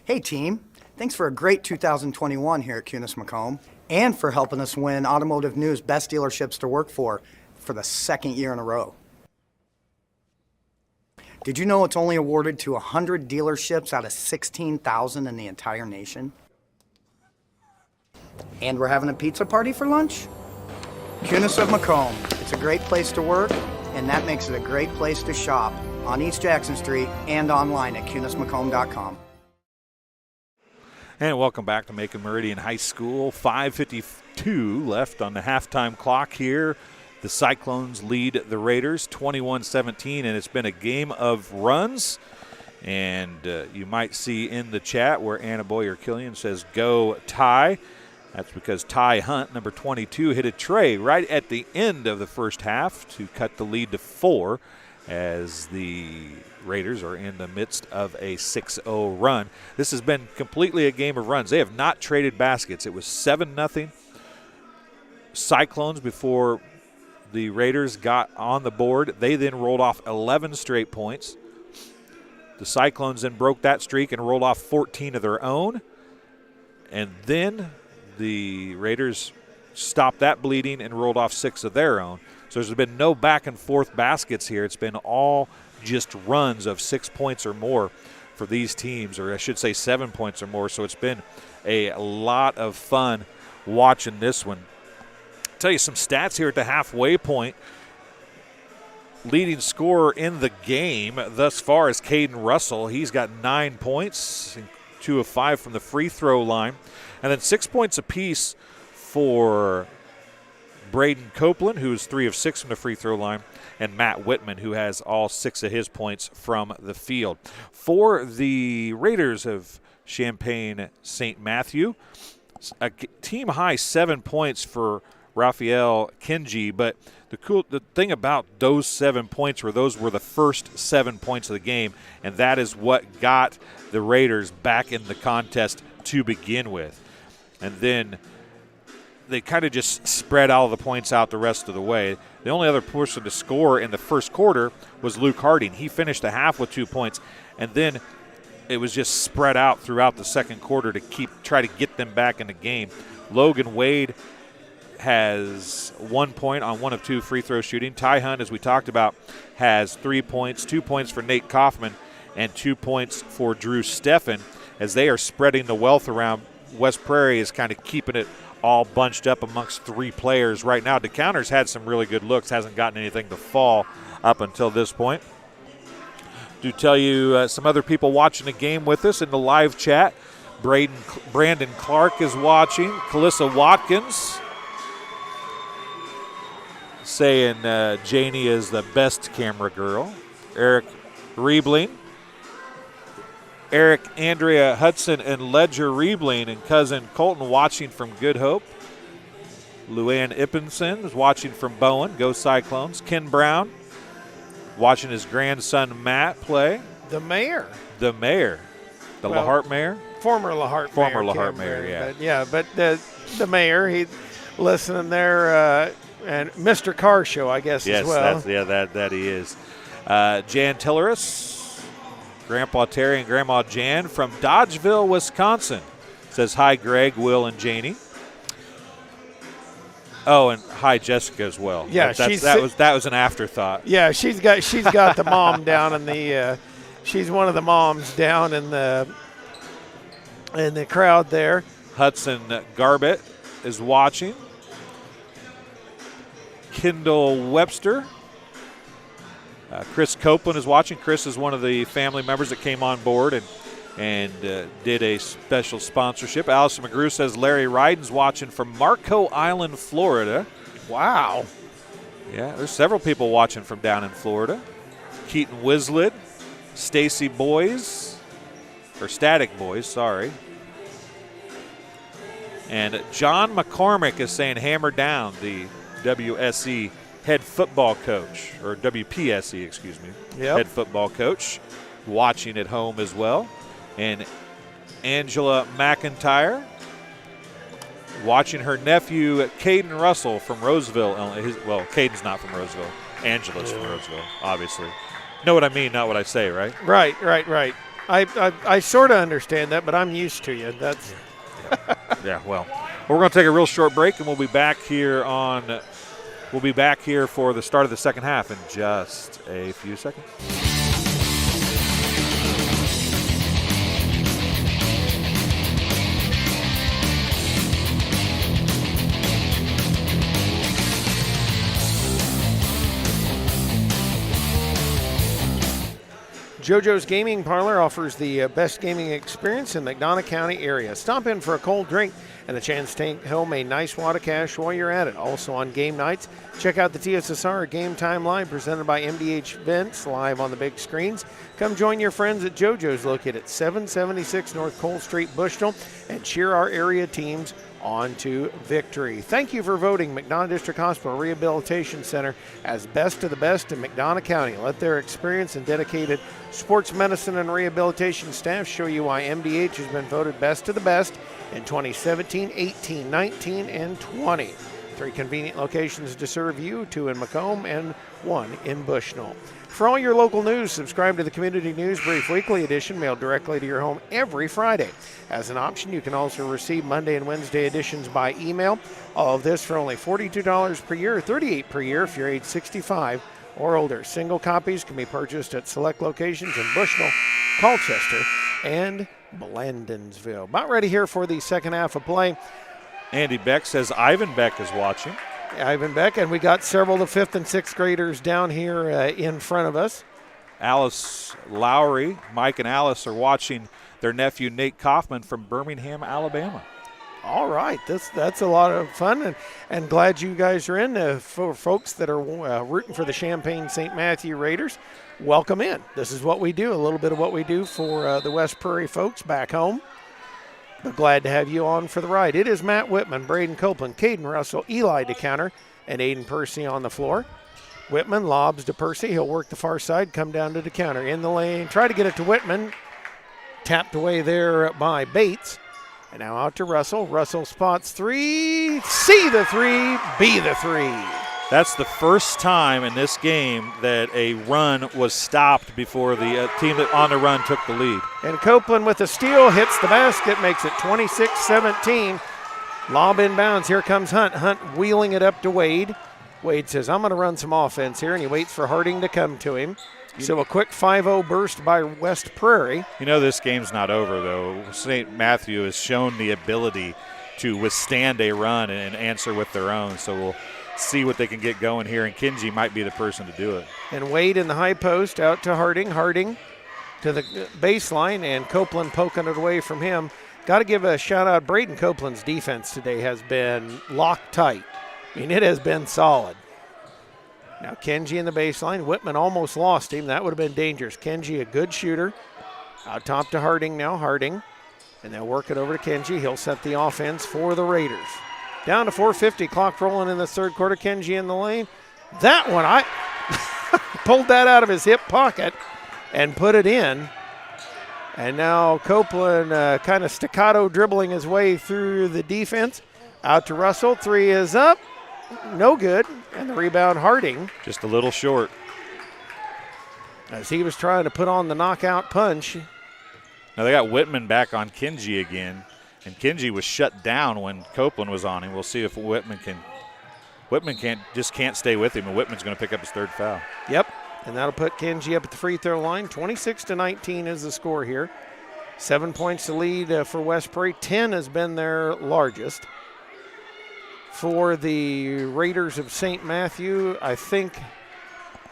Hey team, Thanks for a great 2021 here at Kunis Macomb, and for helping us win Automotive News Best Dealerships to Work for the second year in a row. Did you know it's only awarded to 100 dealerships out of 16,000 in the entire nation? And we're having a pizza party for lunch? Kunis of Macomb. It's a great place to work, and that makes it a great place to shop on East Jackson Street and online at kunismacomb.com. And welcome back to Macon Meridian High School. 5:52 left on the halftime clock here. The Cyclones lead the Raiders 21-17, and it's been a game of runs. And you might see in the chat where Anna Boyer-Killian says, "Go Ty." That's because Ty Hunt, number 22, hit a tray right at the end of the first half to cut the lead to 4 as the Raiders are in the midst of a 6-0 run. This has been completely a game of runs. They have not traded baskets. It was 7-0 Cyclones before the Raiders got on the board. They then rolled off 11 straight points. The Cyclones then broke that streak and rolled off 14 of their own. And then the Raiders stopped that bleeding and rolled off 6 of their own. So there's been no back and forth baskets here. It's been all just runs of 6 points or more for these teams, or I should say 7 points or more. So it's been a lot of fun watching this one. I'll tell you some stats here at the halfway point. Leading scorer in the game thus far is Caden Russell. He's got 9 points, 2 of 5 from the free throw line. And then 6 points apiece for Braden Copeland, who is 3 of 6 from the free throw line, and Matt Whitman, who has all 6 of his points from the field. For the Raiders of Champaign St. Matthew, a team high 7 points for Raphael Kinji, but the thing about those 7 points were those were the first 7 points of the game, and that is what got the Raiders back in the contest to begin with. And then they kind of just spread all the points out the rest of the way. The only other person to score in the first quarter was Luke Harding. He finished the half with 2 points, and then it was just spread out throughout the second quarter to try to get them back in the game. Logan Wade has 1 point on 1 of 2 free throw shooting. Ty Hunt, as we talked about, has 3 points, 2 points for Nate Kaufman, and 2 points for Drew Steffen. As they are spreading the wealth around, West Prairie is kind of keeping it all bunched up amongst 3 players right now. DeCounter's had some really good looks, hasn't gotten anything to fall up until this point. Do tell you some other people watching the game with us in the live chat. Brandon Clark is watching. Calissa Watkins saying Janie is the best camera girl. Eric Riebling. Eric, Andrea Hudson, and Ledger Riebling and cousin Colton watching from Good Hope. Luann Ippenson is watching from Bowen. Go Cyclones. Ken Brown watching his grandson Matt play. The mayor. The LaHart mayor? Former LaHart mayor. Former LaHart mayor, yeah. But the mayor, he listening there, and Mr. Car Show, I guess, as well. Yes, that he is. Jan Tilleris. Grandpa Terry and Grandma Jan from Dodgeville, Wisconsin. Says hi, Greg, Will, and Janie. Oh, and hi, Jessica as well. Yeah, that was an afterthought. Yeah, she's got the mom down in the. She's one of the moms down in the crowd there. Hudson Garbett is watching. Kendall Webster. Chris Copeland is watching. Chris is one of the family members that came on board and did a special sponsorship. Allison McGrew says Larry Ryden's watching from Marco Island, Florida. Wow. Yeah, there's several people watching from down in Florida. Keaton Wislett, Stacy Boys, or Static Boys, sorry. And John McCormick is saying hammer down, the WSE head football coach, or WPSE, excuse me, head football coach, watching at home as well. And Angela McIntyre watching her nephew, Caden Russell from Roseville. Well, Caden's not from Roseville. Angela's from Roseville, obviously. Know what I mean, not what I say, right? Right. I sort of understand that, but I'm used to you. That's Yeah, well, we're going to take a real short break, and we'll be back here for the start of the second half in just a few seconds. JoJo's Gaming Parlor offers the best gaming experience in the McDonough County area. Stop in for a cold drink and a chance to take home a nice wad of cash while you're at it. Also on game nights, check out the TSSR Game Time Live presented by MDH Events live on the big screens. Come join your friends at JoJo's located at 776 North Cole Street, Bushnell, and cheer our area teams on to victory. Thank you for voting McDonough District Hospital Rehabilitation Center as best of the best in McDonough County. Let their experience and dedicated sports medicine and rehabilitation staff show you why MDH has been voted best of the best in 2017, 18, 19, and 20. 3 convenient locations to serve you, 2 in Macomb and 1 in Bushnell. For all your local news, subscribe to the Community News Brief Weekly Edition mailed directly to your home every Friday. As an option, you can also receive Monday and Wednesday editions by email. All of this for only $42 per year or $38 per year if you're age 65 or older. Single copies can be purchased at select locations in Bushnell, Colchester, and Blandonsville. About ready here for the second half of play. Andy Beck says Ivan Beck is watching. Ivan Beck, and we got several of the 5th and 6th graders down here in front of us. Alice Lowry, Mike and Alice are watching their nephew Nate Kaufman from Birmingham, Alabama. All right, that's a lot of fun, and glad you guys are in. For folks that are rooting for the Champaign St. Matthew Raiders, welcome in. This is what we do, a little bit of what we do for the West Prairie folks back home. But glad to have you on for the ride. It is Matt Whitman, Braden Copeland, Caden Russell, Eli DeCounter, and Aiden Percy on the floor. Whitman lobs to Percy. He'll work the far side, come down to DeCounter. In the lane, try to get it to Whitman. Tapped away there by Bates. And now out to Russell. Russell spots 3. See the 3, be the 3. That's the first time in this game that a run was stopped before the team that on the run took the lead. And Copeland with a steal hits the basket, makes it 26-17. Lob inbounds. Here comes Hunt. Hunt wheeling it up to Wade. Wade says, I'm going to run some offense here, and he waits for Harding to come to him. So a quick 5-0 burst by West Prairie. You know this game's not over, though. St. Matthew has shown the ability to withstand a run and answer with their own, so we'll see what they can get going here, and Kinji might be the person to do it. And Wade in the high post out to Harding. Harding to the baseline, and Copeland poking it away from him. Got to give a shout out. Braden Copeland's defense today has been locked tight. I mean, it has been solid. Now Kenji in the baseline. Whitman almost lost him. That would have been dangerous. Kenji, a good shooter. Out top to Harding now. Harding. And they'll work it over to Kenji. He'll set the offense for the Raiders. Down to 4:50. Clock rolling in the third quarter. Kenji in the lane. That one, I pulled that out of his hip pocket and put it in. And now Copeland kind of staccato dribbling his way through the defense. Out to Russell. 3 is up. No good. And the rebound, Harding. Just a little short. As he was trying to put on the knockout punch. Now they got Whitman back on Kinji again. And Kinji was shut down when Copeland was on him. We'll see if Whitman can't stay with him, and Whitman's going to pick up his 3rd foul. Yep, and that'll put Kinji up at the free throw line. 26-19 is the score here. 7 points to lead for West Prairie. 10 has been their largest. For the Raiders of St. Matthew, I think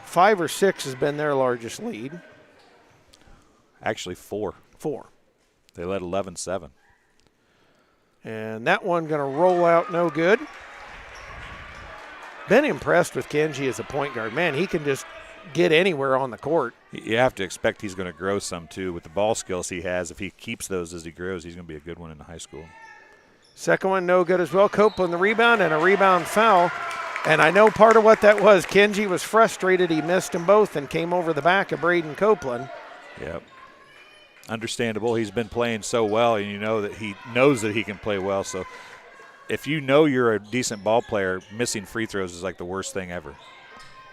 5 or 6 has been their largest lead. Actually 4. 4. They led 11-7. And that one going to roll out no good. Been impressed with Kenji as a point guard. Man, he can just get anywhere on the court. You have to expect he's going to grow some, too, with the ball skills he has. If he keeps those as he grows, he's going to be a good one in the high school. Second one, no good as well. Copeland the rebound and a rebound foul. And I know part of what that was. Kenji was frustrated. He missed them both and came over the back of Braden Copeland. Yep. Understandable. He's been playing so well, and you know that he knows that he can play well. So if you know you're a decent ball player, missing free throws is like the worst thing ever.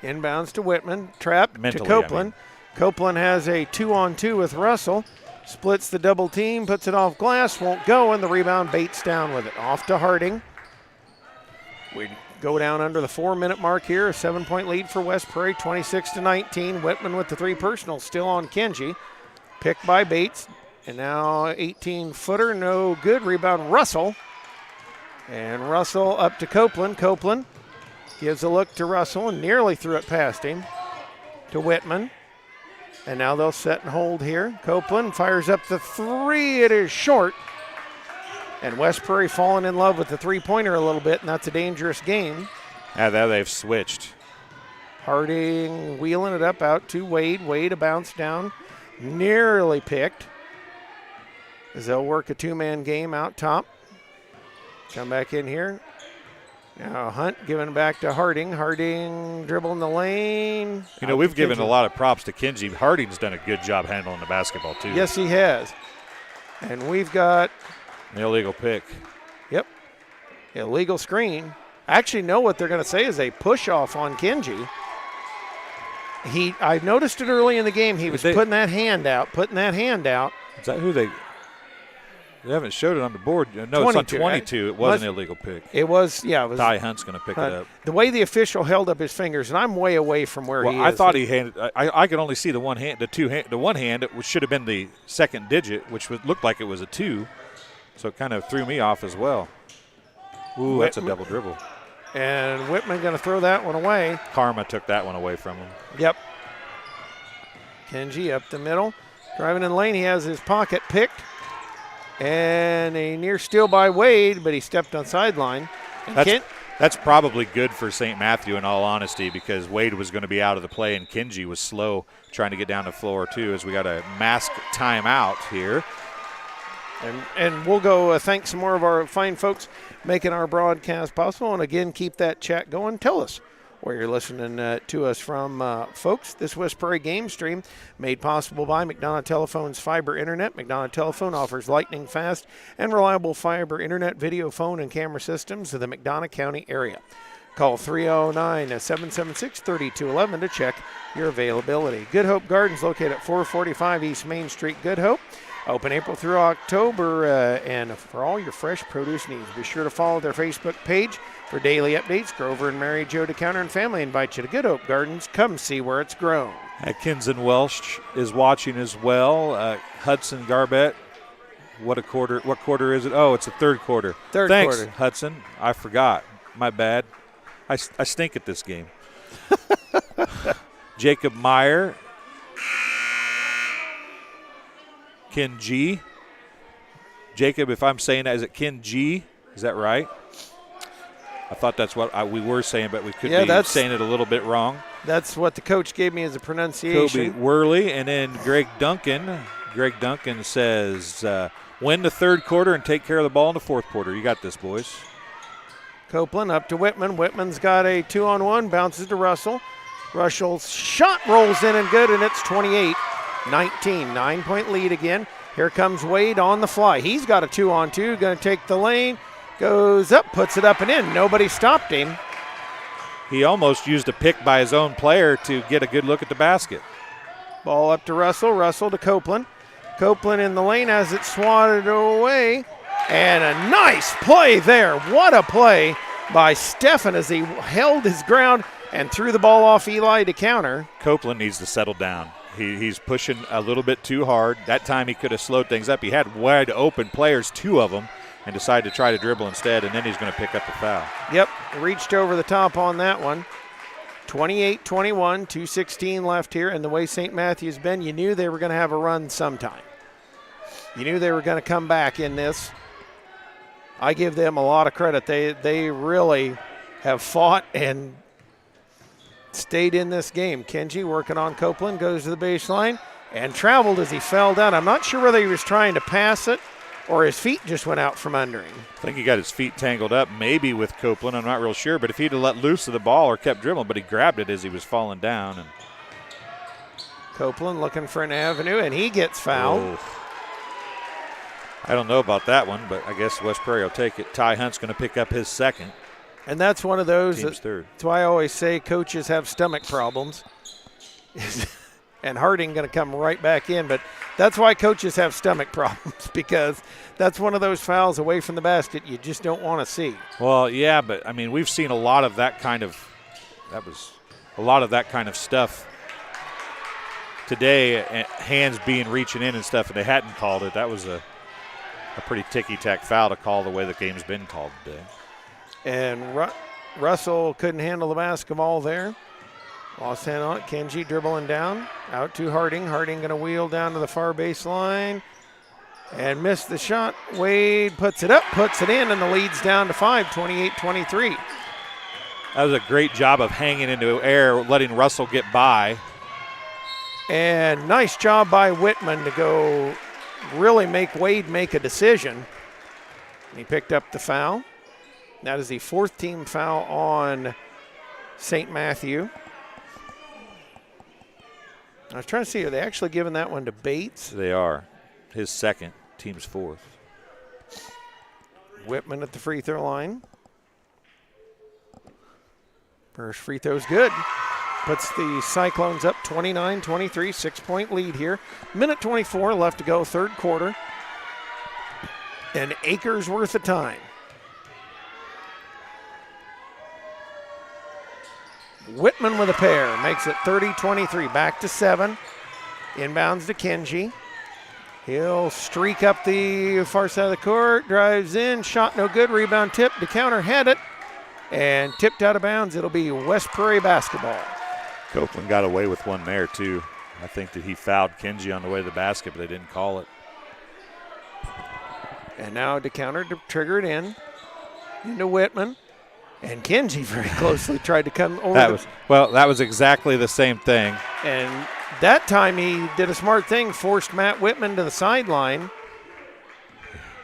Inbounds to Whitman. Trapped Mentally, to Copeland. Copeland has a 2-on-2 with Russell. Splits the double team, puts it off glass, won't go, and the rebound Bates down with it. Off to Harding. We go down under the 4-minute mark here. A 7-point lead for West Prairie, 26-19. Whitman with the 3 personals still on Kenji. Picked by Bates. And now 18-footer, no good. Rebound Russell. And Russell up to Copeland. Copeland gives a look to Russell and nearly threw it past him to Whitman. And now they'll set and hold here. Copeland fires up the 3. It is short. And West Prairie falling in love with the 3-pointer a little bit, and that's a dangerous game. Yeah, there they've switched. Harding wheeling it up out to Wade. Wade a bounce down. Nearly picked. As they'll work a 2-man game out top. Come back in here. Now Hunt giving it back to Harding. Harding dribbling the lane. You know, we've given a lot of props to Kenji. Harding's done a good job handling the basketball, too. Yes, he has. And we've got an illegal pick. Yep. Illegal screen. I actually know what they're going to say is a push-off on Kenji. I noticed it early in the game. He was putting that hand out. Is that who they haven't showed it on the board. No, 22, it's on 22. It was an illegal pick. It was, yeah. It was Ty Hunt's going to pick it up. The way the official held up his fingers, and I'm way away from where he is. I thought he handed. I could only see the one hand. The one hand, it should have been the second digit, which looked like it was a 2. So it kind of threw me off as well. Ooh, Whitman, that's a double dribble. And Whitman going to throw that one away. Karma took that one away from him. Yep. Kenji up the middle. Driving in the lane, he has his pocket picked. And a near steal by Wade, but he stepped on sideline. That's probably good for St. Matthew in all honesty, because Wade was going to be out of the play and Kenji was slow trying to get down the floor too, as we got a mask timeout here. And we'll go thank some more of our fine folks making our broadcast possible. And again, keep that chat going. Tell us where you're listening to us from, folks. This West Prairie game stream made possible by McDonough Telephone's fiber internet. McDonough Telephone offers lightning fast and reliable fiber internet, video, phone, and camera systems to the McDonough County area. Call 309-776-3211 to check your availability. Good Hope Gardens, located at 445 East Main Street, Good Hope. Open April through October, and for all your fresh produce needs, be sure to follow their Facebook page for daily updates. Grover and Mary Jo DeCounter and family invite you to Good Hope Gardens. Come see where it's grown. Kinson Welsh is watching as well. Hudson Garbett, what quarter is it? Oh, it's the third quarter. Thanks, quarter. Hudson. I forgot. My bad. I stink at this game. Jacob Meyer. Ken G. Jacob, if I'm saying that, is it Ken G? Is that right? I thought that's what we were saying, but we could be saying it a little bit wrong. That's what the coach gave me as a pronunciation. Kobe Worley, and then Greg Duncan. Greg Duncan says, win the third quarter and take care of the ball in the fourth quarter. You got this, boys. Copeland up to Whitman. Whitman's got a 2-on-1, bounces to Russell. Russell's shot rolls in and good, and it's 28-19, 9-point lead again. Here comes Wade on the fly. He's got a 2-on-2, going to take the lane, goes up, puts it up and in. Nobody stopped him. He almost used a pick by his own player to get a good look at the basket. Ball up to Russell, Russell to Copeland. Copeland in the lane has it swatted away, and a nice play there. What a play by Stefan as he held his ground and threw the ball off Eli to counter. Copeland needs to settle down. He's pushing a little bit too hard. That time he could have slowed things up. He had wide open players, 2 of them, and decided to try to dribble instead, and then he's going to pick up the foul. Yep, reached over the top on that one. 28-21, 2:16 left here, and the way St. Matthew's been, you knew they were going to have a run sometime. You knew they were going to come back in this. I give them a lot of credit. They really have fought and stayed in this game. Kenji working on Copeland, goes to the baseline and traveled as he fell down. I'm not sure whether he was trying to pass it or his feet just went out from under him. I think he got his feet tangled up maybe with Copeland. I'm not real sure, but if he'd have let loose of the ball or kept dribbling, but he grabbed it as he was falling down. And Copeland looking for an avenue, and he gets fouled. Oh. I don't know about that one, but I guess West Prairie will take it. Ty Hunt's going to pick up his second. And that's one of those. Team's third. That's why I always say coaches have stomach problems. And Harding going to come right back in. But that's why coaches have stomach problems, because that's one of those fouls away from the basket you just don't want to see. Well, yeah, but, I mean, we've seen a lot of that kind of stuff today, hands reaching in and stuff, and they hadn't called it. That was a pretty ticky-tack foul to call the way the game's been called today. And Russell couldn't handle the basketball there. Lost hand on it. Kenji dribbling down. Out to Harding. Harding going to wheel down to the far baseline and missed the shot. Wade puts it up, puts it in, and the lead's down to 5, 28-23. That was a great job of hanging into air, letting Russell get by. And nice job by Whitman to go really make Wade make a decision. He picked up the foul. That is the 4th team foul on St. Matthew. I was trying to see, are they actually giving that one to Bates? They are. His 2nd, team's 4th. Whitman at the free throw line. First free throw's good. Puts the Cyclones up 29-23, 6-point lead here. Minute 24 left to go, 3rd quarter. An acre's worth of time. Whitman with a pair, makes it 30-23, back to 7. Inbounds to Kenji. He'll streak up the far side of the court, drives in, shot no good, rebound tip, the counter had it, and tipped out of bounds. It'll be West Prairie basketball. Copeland got away with one there, too. I think that he fouled Kenji on the way to the basket, but they didn't call it. And now to counter to trigger it in, into Whitman. And Kenji very closely tried to come over. That was exactly the same thing. And that time he did a smart thing, forced Matt Whitman to the sideline.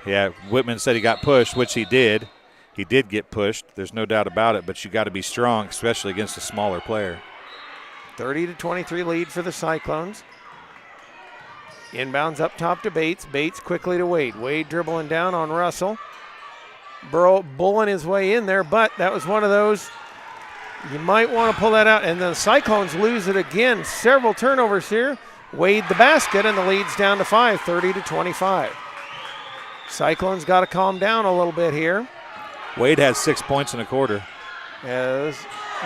Yeah, Whitman said he got pushed, which he did. He did get pushed. There's no doubt about it, but you got to be strong, especially against a smaller player. 30-23 lead for the Cyclones. Inbounds up top to Bates. Bates quickly to Wade. Wade dribbling down on Russell. Burrow bulling his way in there, but that was one of those, you might want to pull that out. And the Cyclones lose it again. Several turnovers here. Wade the basket, and the lead's down to 5, 30-25. Cyclones got to calm down a little bit here. Wade had 6 points in a quarter. As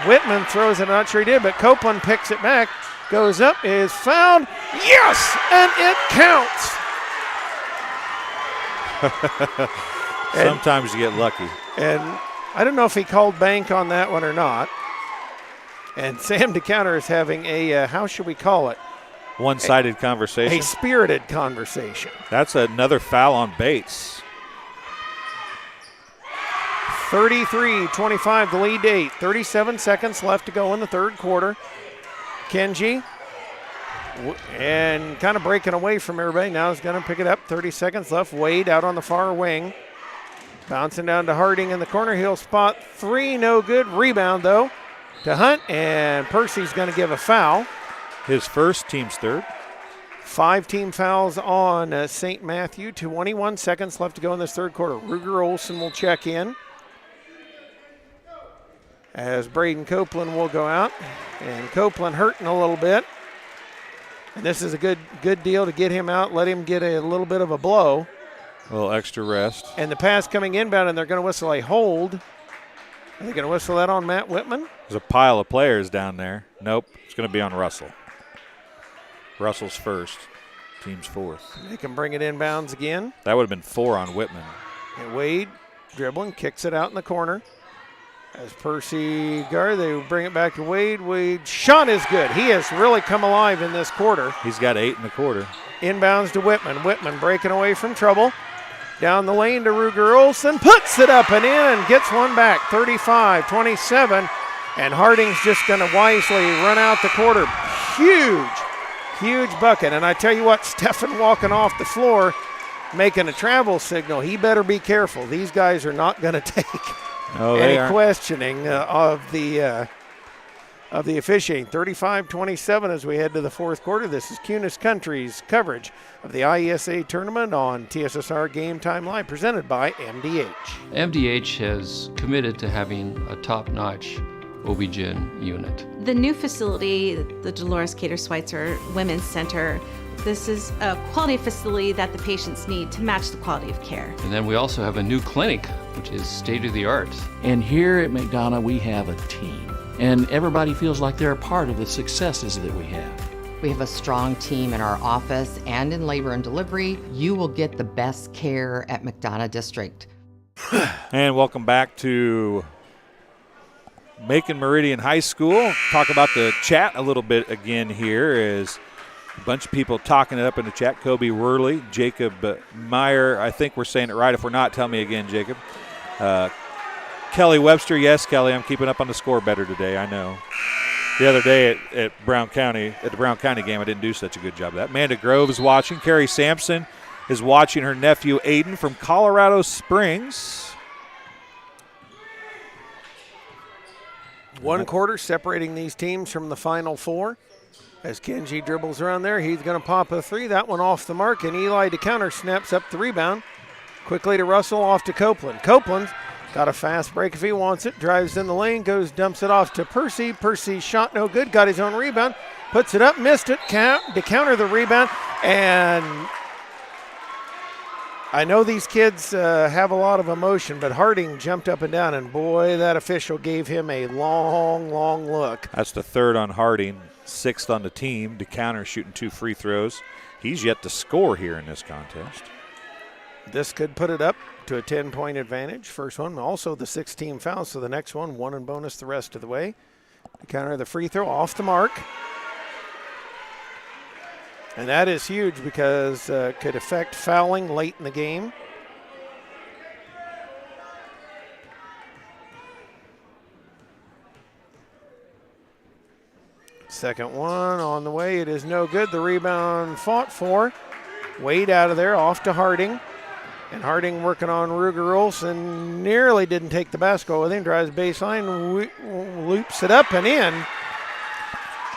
Whitman throws it, I'm not sure he did, but Copeland picks it back, goes up, is fouled. Yes, and it counts. Sometimes you get lucky. And I don't know if he called bank on that one or not. And Sam DeCounter is having a, how should we call it? One-sided conversation. A spirited conversation. That's another foul on Bates. 33-25, the lead to 8. 37 seconds left to go in the 3rd quarter. Kenji, and kind of breaking away from everybody. Now he's going to pick it up. 30 seconds left. Wade out on the far wing. Bouncing down to Harding in the corner. He'll spot 3, no good. Rebound, though, to Hunt, and Percy's going to give a foul. His first, team's 3rd. 5 team fouls on St. Matthew. 21 seconds left to go in this 3rd quarter. Ruger Olson will check in, as Braden Copeland will go out. And Copeland hurting a little bit. And this is a good deal to get him out, let him get a little bit of a blow. A little extra rest. And the pass coming inbound, and they're going to whistle a hold. Are they going to whistle that on Matt Whitman? There's a pile of players down there. Nope, it's going to be on Russell. Russell's first, team's 4th. They can bring it inbounds again. That would have been 4 on Whitman. And Wade dribbling, kicks it out in the corner. As Percy guard, they bring it back to Wade. Wade shot is good. He has really come alive in this quarter. He's got 8 in the quarter. Inbounds to Whitman. Whitman breaking away from trouble. Down the lane to Ruger Olson. Puts it up and in and gets one back. 35-27. And Harding's just going to wisely run out the quarter. Huge bucket. And I tell you what, Stefan walking off the floor, making a travel signal. He better be careful. These guys are not going to take any questioning of the officiating. 35-27 as we head to the 4th quarter. This is Cunis Country's coverage of the IESA tournament on TSSR Game Time Live, presented by MDH. MDH has committed to having a top-notch OB-GYN unit. The new facility, the Dolores Cater Schweitzer Women's Center, this is a quality facility that the patients need to match the quality of care. And then we also have a new clinic, which is state-of-the-art. And here at McDonough, we have a team. And everybody feels like they're a part of the successes that we have. We have a strong team in our office and in labor and delivery. You will get the best care at McDonough District. And welcome back to Macon Meridian High School. Talk about the chat a little bit again here is a bunch of people talking it up in the chat. Kobe Worley, Jacob Meyer. I think we're saying it right. If we're not, tell me again, Jacob. Kelly Webster. Yes, Kelly, I'm keeping up on the score better today. I know. The other day at the Brown County game, I didn't do such a good job of that. Amanda Grove is watching. Carrie Sampson is watching her nephew Aiden from Colorado Springs. 1 quarter separating these teams from the Final Four. As Kenji dribbles around there, he's going to pop a three. That one off the mark, and Eli DeCounter snaps up the rebound. Quickly to Russell, off to Copeland. Copeland's got a fast break if he wants it. Drives in the lane, dumps it off to Percy. Percy's shot no good, got his own rebound. Puts it up, missed it. DeCounter the rebound, and I know these kids have a lot of emotion, but Harding jumped up and down, and boy, that official gave him a long, long look. That's the third on Harding, 6th on the team. DeCounter shooting 2 free throws. He's yet to score here in this contest. This could put it up to a 10-point advantage. First one, also the 6-team foul, so the next one, 1 and bonus the rest of the way. DeCounter the free throw off the mark. And that is huge because could affect fouling late in the game. Second one on the way. It is no good. The rebound fought for. Wade out of there, off to Harding. And Harding working on Ruger Olsen. Nearly didn't take the basketball with him. Drives baseline, loops it up and in.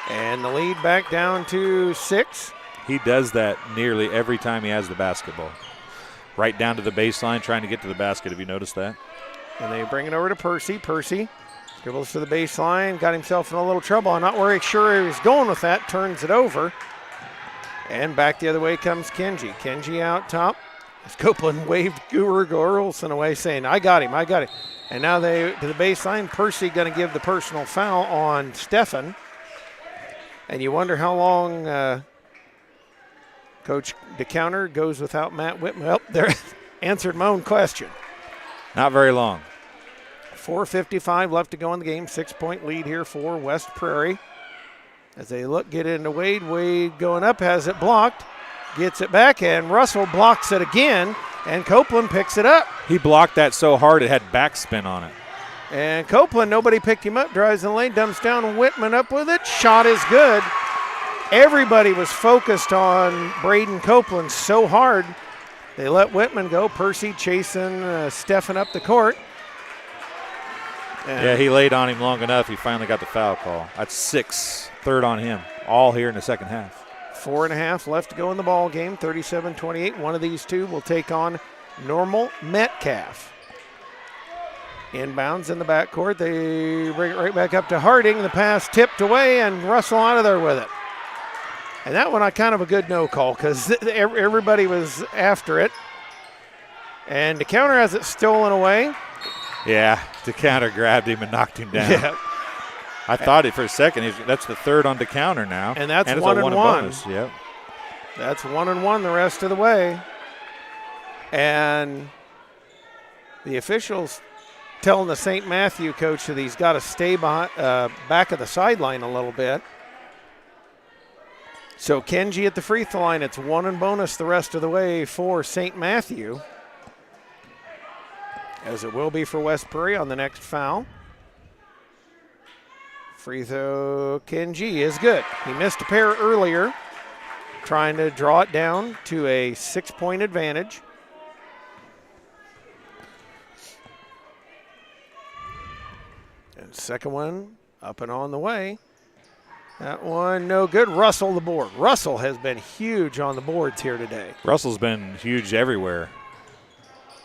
And the lead back down to 6. He does that nearly every time he has the basketball. Right down to the baseline, trying to get to the basket. Have you noticed that? And they bring it over to Percy. Percy dribbles to the baseline, got himself in a little trouble. I'm not very sure he was going with that. Turns it over. And back the other way comes Kenji. Kenji out top. As Copeland waved Guru Gorelson away, saying, I got him, I got him. And now they to the baseline. Percy going to give the personal foul on Stefan. And you wonder how long Coach DeCounter goes without Matt Whitman. Well, there answered my own question. Not very long. 4:55 left to go in the game. 6-point lead here for West Prairie. As they get into Wade. Wade going up, has it blocked. Gets it back, and Russell blocks it again, and Copeland picks it up. He blocked that so hard it had backspin on it. And Copeland, nobody picked him up, drives in the lane, dumps down, Whitman up with it. Shot is good. Everybody was focused on Braden Copeland so hard. They let Whitman go. Percy chasing Stefan up the court. Yeah, he laid on him long enough. He finally got the foul call. That's 6, third on him, all here in the second half. 4.5 left to go in the ball game, 37-28. One of these two will take on Normal Metcalf. Inbounds in the backcourt. They bring it right back up to Harding. The pass tipped away, and Russell out of there with it. And that one, I kind of a good no call because everybody was after it. And DeCounter has it stolen away. Yeah, DeCounter grabbed him and knocked him down. Yeah. I thought it for a second. That's the third on DeCounter now. And that's it's 1 and 1. Bonus. Yep. That's 1 and 1 the rest of the way. And the officials telling the St. Matthew coach that he's got to stay behind, back of the sideline a little bit. So Kenji at the free throw line. It's 1 and bonus the rest of the way for St. Matthew, as it will be for West Prairie on the next foul. Free throw, Kenji is good. He missed a pair earlier, trying to draw it down to a 6-point advantage. And second one up and on the way. That one no good. Russell the board. Russell has been huge on the boards here today. Russell's been huge everywhere.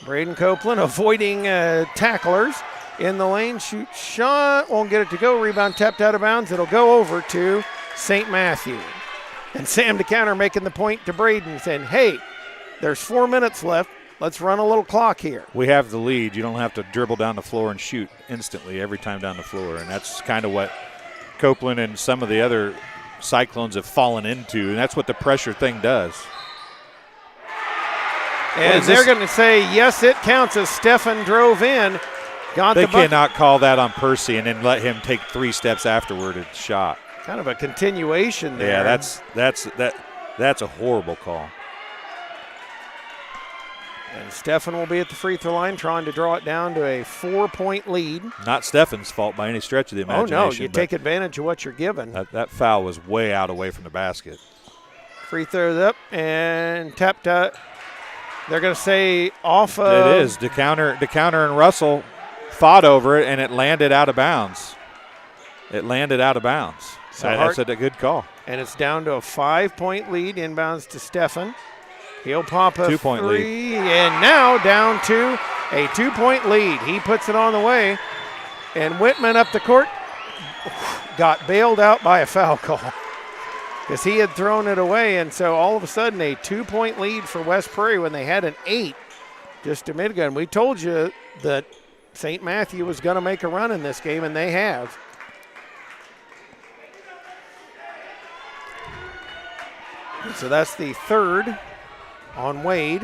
Braden Copeland avoiding tacklers. in the lane, shoot shot, won't get it to go. Rebound tapped out of bounds. It'll go over to St. Matthew. And Sam DeCounter making the point to Braden, saying, hey, there's 4 minutes left. Let's run a little clock here. We have the lead. You don't have to dribble down the floor and shoot instantly every time down the floor. And that's kind of what Copeland and some of the other Cyclones have fallen into, and that's what the pressure thing does. And they're going to say, yes, it counts as Stefan drove in. They cannot call that on Percy and then let him take 3 steps afterward and shot. Kind of a continuation there. Yeah, that's a horrible call. And Stefan will be at the free throw line trying to draw it down to a 4-point lead. Not Stefan's fault by any stretch of the imagination. Oh, no, you take advantage of what you're given. That foul was way out away from the basket. Free throws up and tapped out. They're going to say off of. It is. DeCounter and Russell fought over it, and it landed out of bounds. So that's a good call. And it's down to a 5-point lead, inbounds to Stefan. He'll pop a 2-point lead. And now down to a 2-point lead. He puts it on the way. And Whitman up the court got bailed out by a foul call because he had thrown it away. And so all of a sudden a 2-point lead for West Prairie when they had an 8 just a minute ago. And we told you that St. Matthew was going to make a run in this game, and they have. And so that's the third on Wade.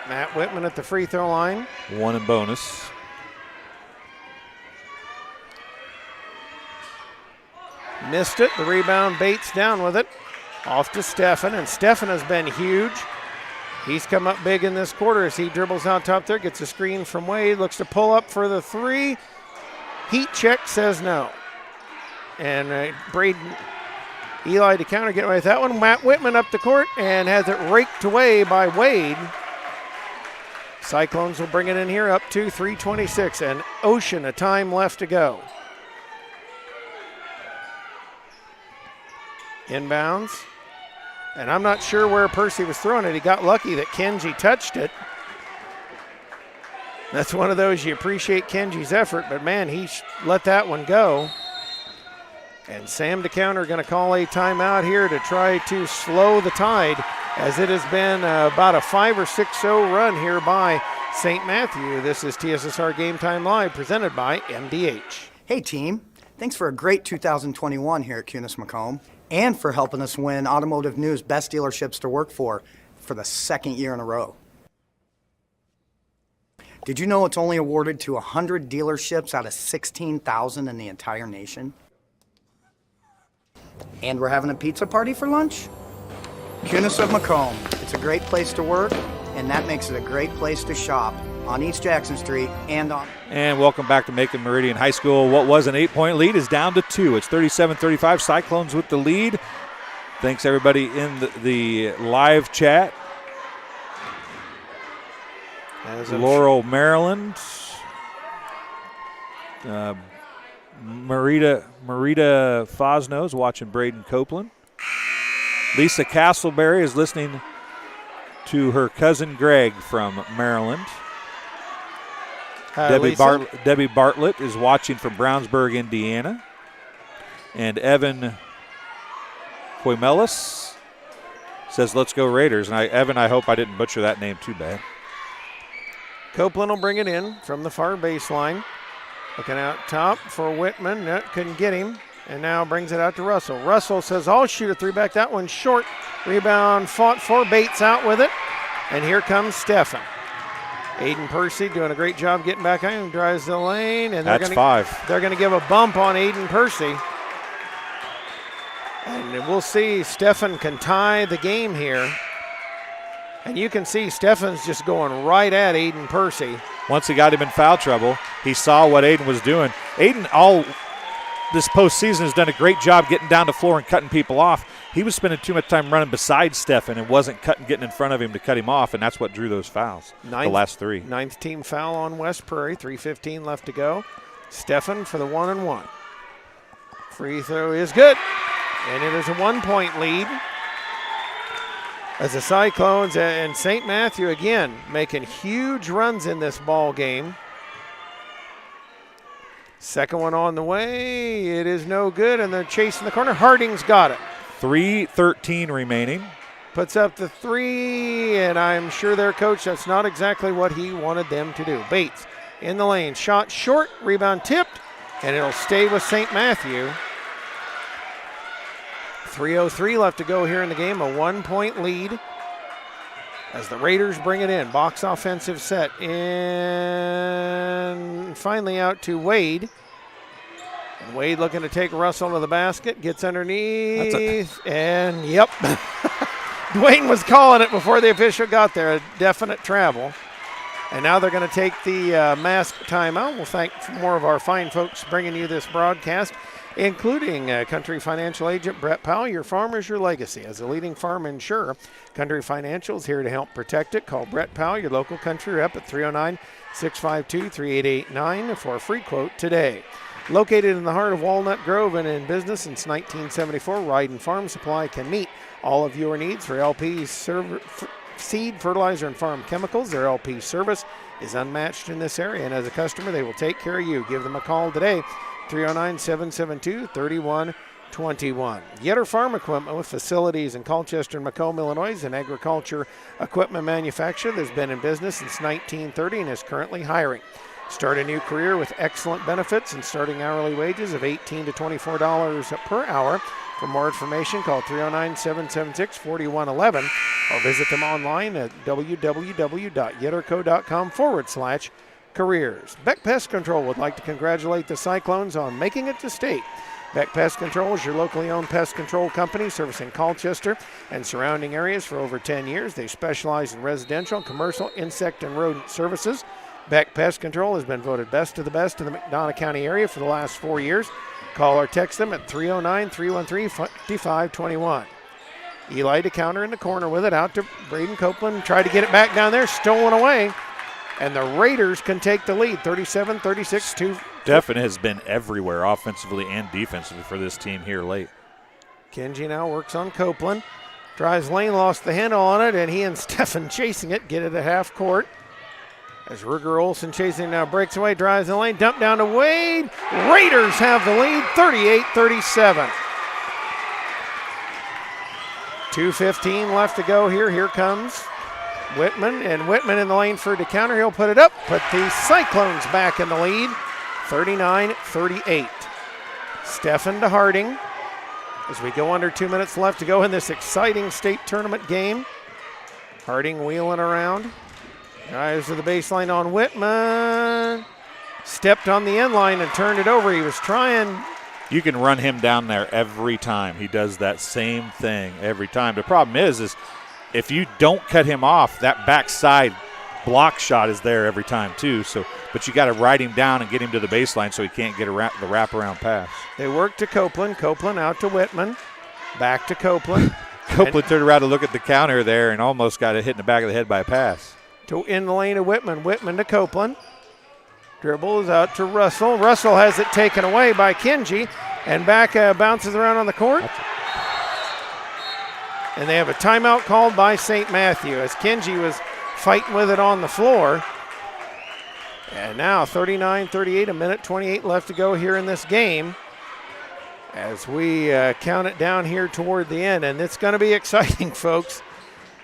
Matt Whitman at the free throw line. 1 in bonus. Missed it. The rebound, Bates down with it. Off to Stefan, and Stefan has been huge. He's come up big in this quarter as he dribbles out top there, gets a screen from Wade, looks to pull up for the 3. Heat check, says no. And Braden Eli DeCounter getting away with that one. Matt Whitman up the court and has it raked away by Wade. Cyclones will bring it in here up to 3:26, and ocean of time left to go. Inbounds. And I'm not sure where Percy was throwing it. He got lucky that Kenji touched it. That's one of those you appreciate Kenji's effort, but man, he let that one go. And Sam DeCounter going to call a timeout here to try to slow the tide, as it has been about a 5 or 6-0 run here by St. Matthew. This is TSSR Game Time Live, presented by MDH. Hey team, thanks for a great 2021 here at Kunis Macomb, and for helping us win Automotive News Best Dealerships to Work for the 2nd year in a row. Did you know it's only awarded to 100 dealerships out of 16,000 in the entire nation? And we're having a pizza party for lunch? Kunis of Macomb. It's a great place to work, and that makes it a great place to shop on East Jackson Street and on. And welcome back to Macon Meridian High School. What was an 8-point lead is down to 2. It's 37-35. Cyclones with the lead. Thanks everybody in the live chat. Laurel, Maryland. Marita Fosno is watching Braden Copeland. Lisa Castleberry is listening to her cousin Greg from Maryland. Debbie Bartlett is watching from Brownsburg, Indiana. And Evan Coimelis says, let's go Raiders. And Evan, I hope I didn't butcher that name too bad. Copeland will bring it in from the far baseline. Looking out top for Whitman. That couldn't get him. And now brings it out to Russell. Russell says, I'll shoot a 3 back. That one's short. Rebound fought for. Bates out with it. And here comes Stefan. Aiden Percy doing a great job getting back on. Drives the lane. And that's 5. They're going to give a bump on Aiden Percy. And we'll see Stefan can tie the game here. And you can see Stefan's just going right at Aiden Percy. Once he got him in foul trouble, he saw what Aiden was doing. Aiden all this postseason has done a great job getting down the floor and cutting people off. He was spending too much time running beside Stefan and wasn't getting in front of him to cut him off, and that's what drew those fouls, the last 3. 9th team foul on West Prairie, 3:15 left to go. Stefan for the 1-and-1. Free throw is good, and it is a 1-point lead. As the Cyclones and St. Matthew again making huge runs in this ball game. Second one on the way. It is no good, and they're chasing the corner. Harding's got it. 3:13 remaining. Puts up the three, and I'm sure their coach, that's not exactly what he wanted them to do. Bates in the lane, shot short, rebound tipped, and it'll stay with St. Matthew. 3:03 left to go here in the game, a 1-point lead as the Raiders bring it in. Box offensive set, and finally out to Wade. And Wade looking to take Russell to the basket, gets underneath, and yep. Dwayne was calling it before the official got there, a definite travel. And now they're going to take the mask timeout. We'll thank more of our fine folks bringing you this broadcast, including Country Financial Agent Brett Powell. Your farm is your legacy. As a leading farm insurer, Country Financial is here to help protect it. Call Brett Powell, your local country rep, at 309-652-3889 for a free quote today. Located in the heart of Walnut Grove and in business since 1974, Ryden Farm Supply can meet all of your needs for LP seed, fertilizer, and farm chemicals. Their LP service is unmatched in this area, and as a customer, they will take care of you. Give them a call today, 309-772-3121. Yetter Farm Equipment, with facilities in Colchester and Macomb, Illinois, is an agriculture equipment manufacturer that's been in business since 1930 and is currently hiring. Start a new career with excellent benefits and starting hourly wages of $18 to $24 per hour. For more information, call 309-776-4111 or visit them online at www.yetterco.com/careers. Beck Pest Control would like to congratulate the Cyclones on making it to state. Beck Pest Control is your locally owned pest control company servicing Colchester and surrounding areas for over 10 years. They specialize in residential and commercial insect and rodent services. Beck Pest Control has been voted best of the best in the McDonough County area for the last 4 years. Call or text them at 309-313-5521. Eli to counter in the corner with it, out to Braden Copeland. Tried to get it back down there, stolen away. And the Raiders can take the lead, 37-36. Stefan has been everywhere offensively and defensively for this team here late. Kenji now works on Copeland. Drives lane, lost the handle on it, and he and Stefan chasing it, get it at half court. As Ruger Olsen chasing now, breaks away, drives in the lane, dump down to Wade. Raiders have the lead, 38-37. 2:15 left to go here. Here comes Whitman, and Whitman in the lane for the counter. He'll put it up, put the Cyclones back in the lead, 39-38. Stefan to Harding as we go under 2 minutes left to go in this exciting state tournament game. Harding wheeling around. Drives to the baseline on Whitman. Stepped on the end line and turned it over. He was trying. You can run him down there every time. He does that same thing every time. The problem is if you don't cut him off, that backside block shot is there every time too. But you got to ride him down and get him to the baseline so he can't get the wraparound pass. They work to Copeland. Copeland out to Whitman. Back to Copeland. Copeland turned around to look at the counter there and almost got hit in the back of the head by a pass. In the lane of Whitman. Whitman to Copeland. Dribble is out to Russell. Russell has it taken away by Kenji, and back bounces around on the court. And they have a timeout called by St. Matthew as Kenji was fighting with it on the floor. And now 39-38, a minute 28 left to go here in this game as we count it down here toward the end. And it's going to be exciting, folks.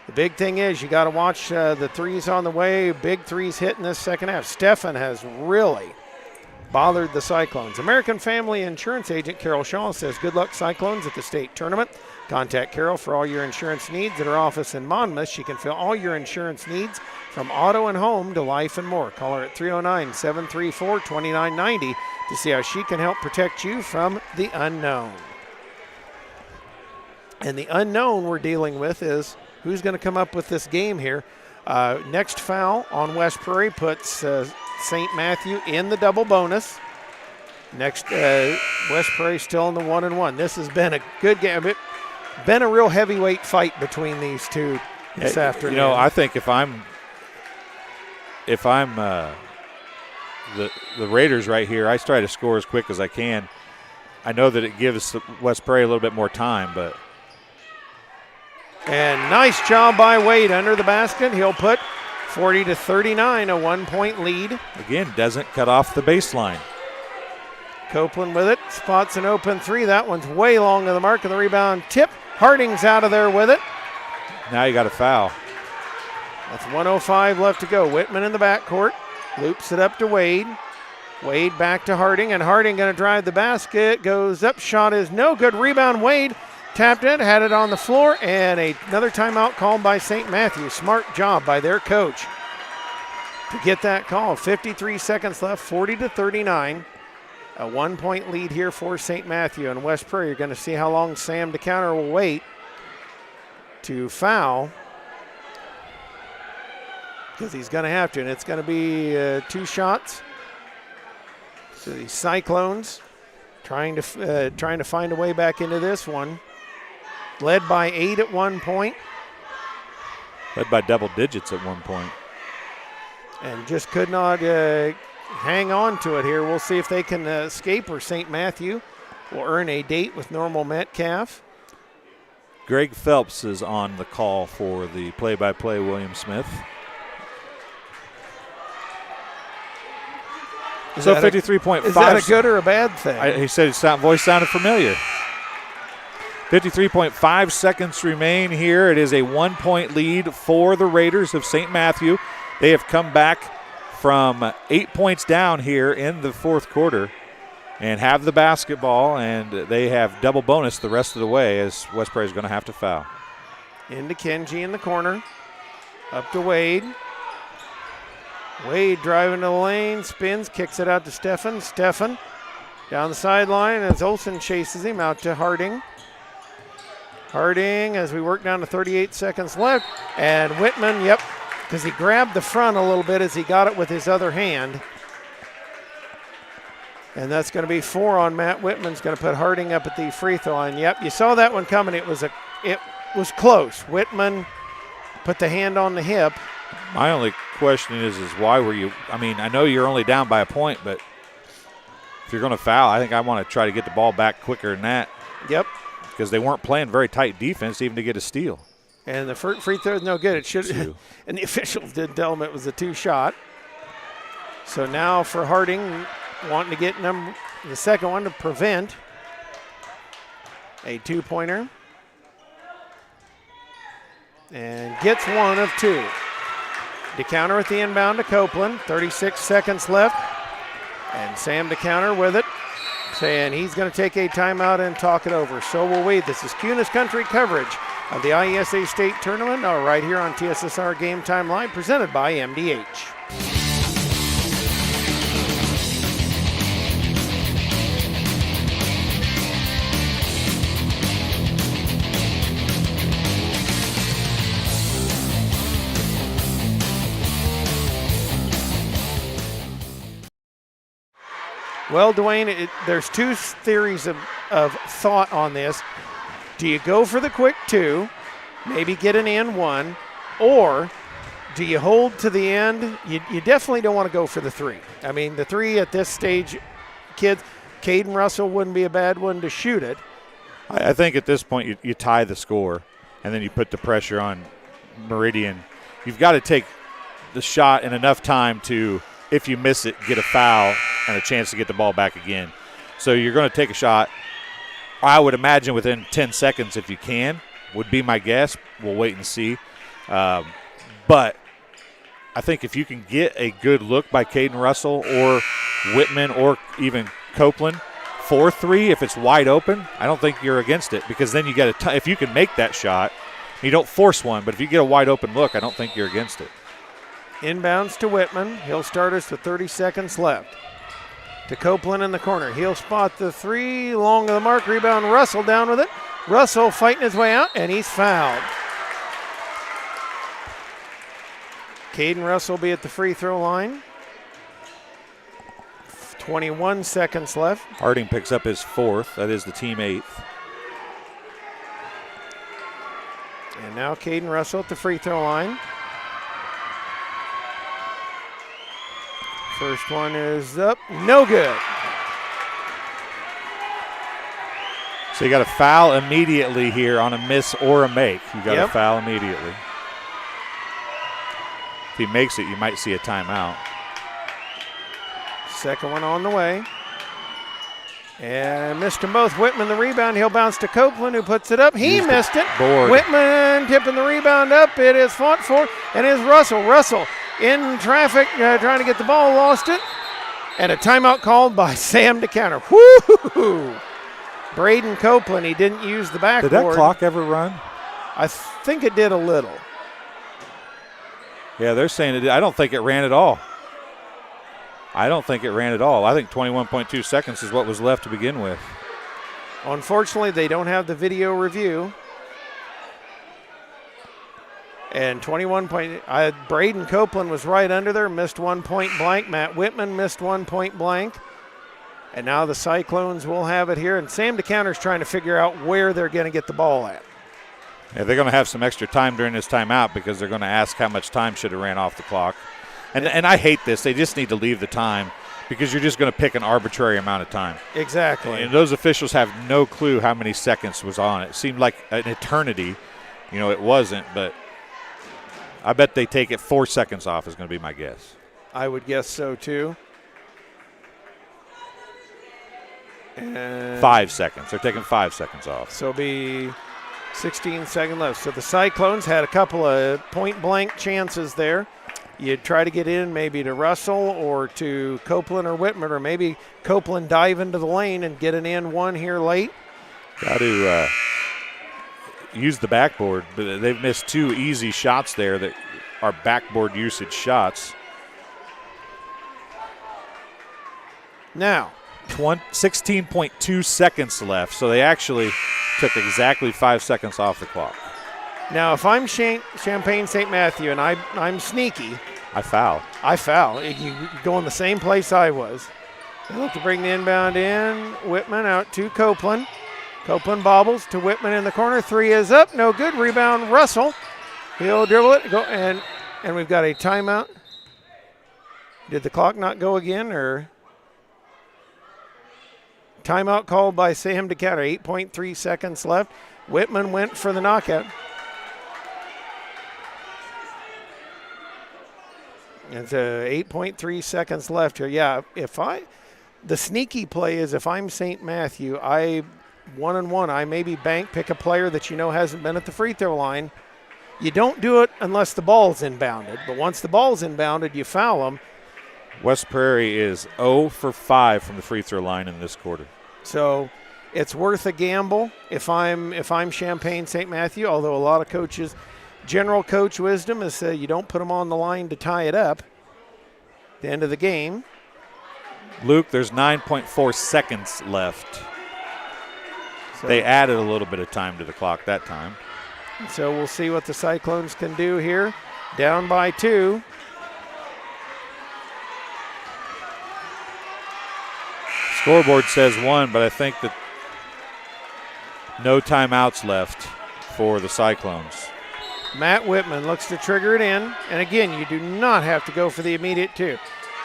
The big thing is you got to watch the threes on the way. Big threes hitting this second half. Stefan has really bothered the Cyclones. American Family Insurance Agent Carol Shaw says, good luck, Cyclones, at the state tournament. Contact Carol for all your insurance needs at her office in Monmouth. She can fill all your insurance needs from auto and home to life and more. Call her at 309-734-2990 to see how she can help protect you from the unknown. And the unknown we're dealing with is who's going to come up with this game here. Next foul on West Prairie puts St. Matthew in the double bonus. Next, West Prairie still in the 1-1. This has been a good game. It's been a real heavyweight fight between these two this afternoon. You know, I think if I'm the Raiders right here, I try to score as quick as I can. I know that it gives West Prairie a little bit more time, but. And nice job by Wade under the basket. He'll put 40-39, a 1-point lead. Again, doesn't cut off the baseline. Copeland with it, spots an open three. That one's way long of the mark, and the rebound tip. Harding's out of there with it. Now you got a foul. That's 1:05 left to go. Whitman in the backcourt, loops it up to Wade. Wade back to Harding, and Harding going to drive the basket, goes up, shot is no good. Rebound, Wade tapped it, had it on the floor, and another timeout called by St. Matthew. Smart job by their coach to get that call. 53 seconds left, 40-39. A 1-point lead here for St. Matthew. And West Prairie, you're going to see how long Sam DeCounter will wait to foul, because he's going to have to, and it's going to be 2 shots. So the Cyclones trying to find a way back into this one. Led by 8 at one point. Led by double digits at one point. And just could not hang on to it here. We'll see if they can escape, or St. Matthew will earn a date with Normal Metcalf. Greg Phelps is on the call for the play-by-play William Smith. So 53.5. Is that a good or a bad thing? He said his voice sounded familiar. 53.5 seconds remain here. It is a 1-point lead for the Raiders of St. Matthew. They have come back from 8 points down here in the fourth quarter and have the basketball, and they have double bonus the rest of the way, as West Prairie is going to have to foul. Into Kenji in the corner. Up to Wade. Wade driving to the lane, spins, kicks it out to Stefan. Stefan down the sideline as Olsen chases him out to Harding. Harding, as we work down to 38 seconds left, and Whitman, yep, because he grabbed the front a little bit as he got it with his other hand. And that's going to be 4 on Matt Whitman's going to put Harding up at the free throw line. Yep, you saw that one coming. It was close. Whitman put the hand on the hip. My only question is why were you, I know you're only down by a point, but if you're going to foul, I think I want to try to get the ball back quicker than that. Yep. Because they weren't playing very tight defense even to get a steal. And the free throw is no good. It should, and the officials did tell him it was a 2-shot. So now for Harding, wanting to get the second one to prevent a 2-pointer. And gets 1 of 2. DeCounter at the inbound to Copeland. 36 seconds left. And Sam DeCounter with it, saying he's going to take a timeout and talk it over. So will we. This is Kunis Country coverage of the IESA State Tournament, right here on TSSR Game Time Live, presented by MDH. Well, Dwayne, there's 2 theories of thought on this. Do you go for the quick 2, maybe get an and 1, or do you hold to the end? You definitely don't want to go for the 3. The 3 at this stage, kids, Caden Russell wouldn't be a bad one to shoot it. I think at this point you tie the score, and then you put the pressure on Meridian. You've got to take the shot in enough time to, if you miss it, get a foul and a chance to get the ball back again. So you're going to take a shot, I would imagine within 10 seconds if you can, would be my guess. We'll wait and see. But I think if you can get a good look by Caden Russell or Whitman or even Copeland, 4-3, if it's wide open, I don't think you're against it, because then you get if you can make that shot, you don't force one, but if you get a wide open look, I don't think you're against it. Inbounds to Whitman. He'll start us with 30 seconds left. To Copeland in the corner. He'll spot the 3, long of the mark. Rebound, Russell down with it. Russell fighting his way out, and he's fouled. Caden Russell will be at the free throw line. 21 seconds left. Harding picks up his 4th. That is the team 8th. And now Caden Russell at the free throw line. First one is up, no good. So you got to foul immediately here on a miss or a make. You got to foul immediately. If he makes it, you might see a timeout. Second one on the way. And missed them both. Whitman the rebound. He'll bounce to Copeland, who puts it up. He missed it. Board. Whitman tipping the rebound up. It is fought for, and is Russell. Russell in traffic, trying to get the ball, lost it. And a timeout called by Sam DeCounter. Woo! Braden Copeland, he didn't use the backboard. Did that clock ever run? I think it did a little. Yeah, they're saying it. I don't think it ran at all. I think 21.2 seconds is what was left to begin with. Unfortunately, they don't have the video review. And 21 point, Braden Copeland was right under there, missed 1 point blank. Matt Whitman missed 1 point blank. And now the Cyclones will have it here. And Sam DeCounter's trying to figure out where they're going to get the ball at. Yeah, they're going to have some extra time during this timeout because they're going to ask how much time should have ran off the clock. And I hate this. They just need to leave the time because you're just going to pick an arbitrary amount of time. Exactly. And those officials have no clue how many seconds was on it. It seemed like an eternity. It wasn't, but I bet they take it 4 seconds off is going to be my guess. I would guess so, too. And 5 seconds. They're taking 5 seconds off. So it'll be 16 seconds left. So the Cyclones had a couple of point-blank chances there. You'd try to get in maybe to Russell or to Copeland or Whitman, or maybe Copeland dive into the lane and get an N1 here late. Got to use the backboard, but they've missed 2 easy shots there that are backboard usage shots. Now, 16.2 seconds left, so they actually took exactly 5 seconds off the clock. Now, if I'm Champaign St. Matthew and I'm sneaky, I foul. You go in the same place I was. They look to bring the inbound in. Whitman out to Copeland. Copeland bobbles to Whitman in the corner. 3 is up, no good. Rebound, Russell. He'll dribble it. Go and we've got a timeout. Did the clock not go again, or timeout called by Sam DeCounter? 8.3 seconds left. Whitman went for the knockout. It's 8.3 seconds left here. Yeah, the sneaky play is if I'm St. Matthew, 1-on-1, I maybe pick a player that hasn't been at the free throw line. You don't do it unless the ball's inbounded, but once the ball's inbounded, you foul them. West Prairie is 0 for 5 from the free throw line in this quarter. So it's worth a gamble if I'm Champaign St. Matthew, although a lot of coaches, general coach wisdom is you don't put them on the line to tie it up at the end of the game. Luke, there's 9.4 seconds left. So they added a little bit of time to the clock that time. So we'll see what the Cyclones can do here. Down by 2. Scoreboard says 1, but I think that no timeouts left for the Cyclones. Matt Whitman looks to trigger it in. And again, you do not have to go for the immediate 2.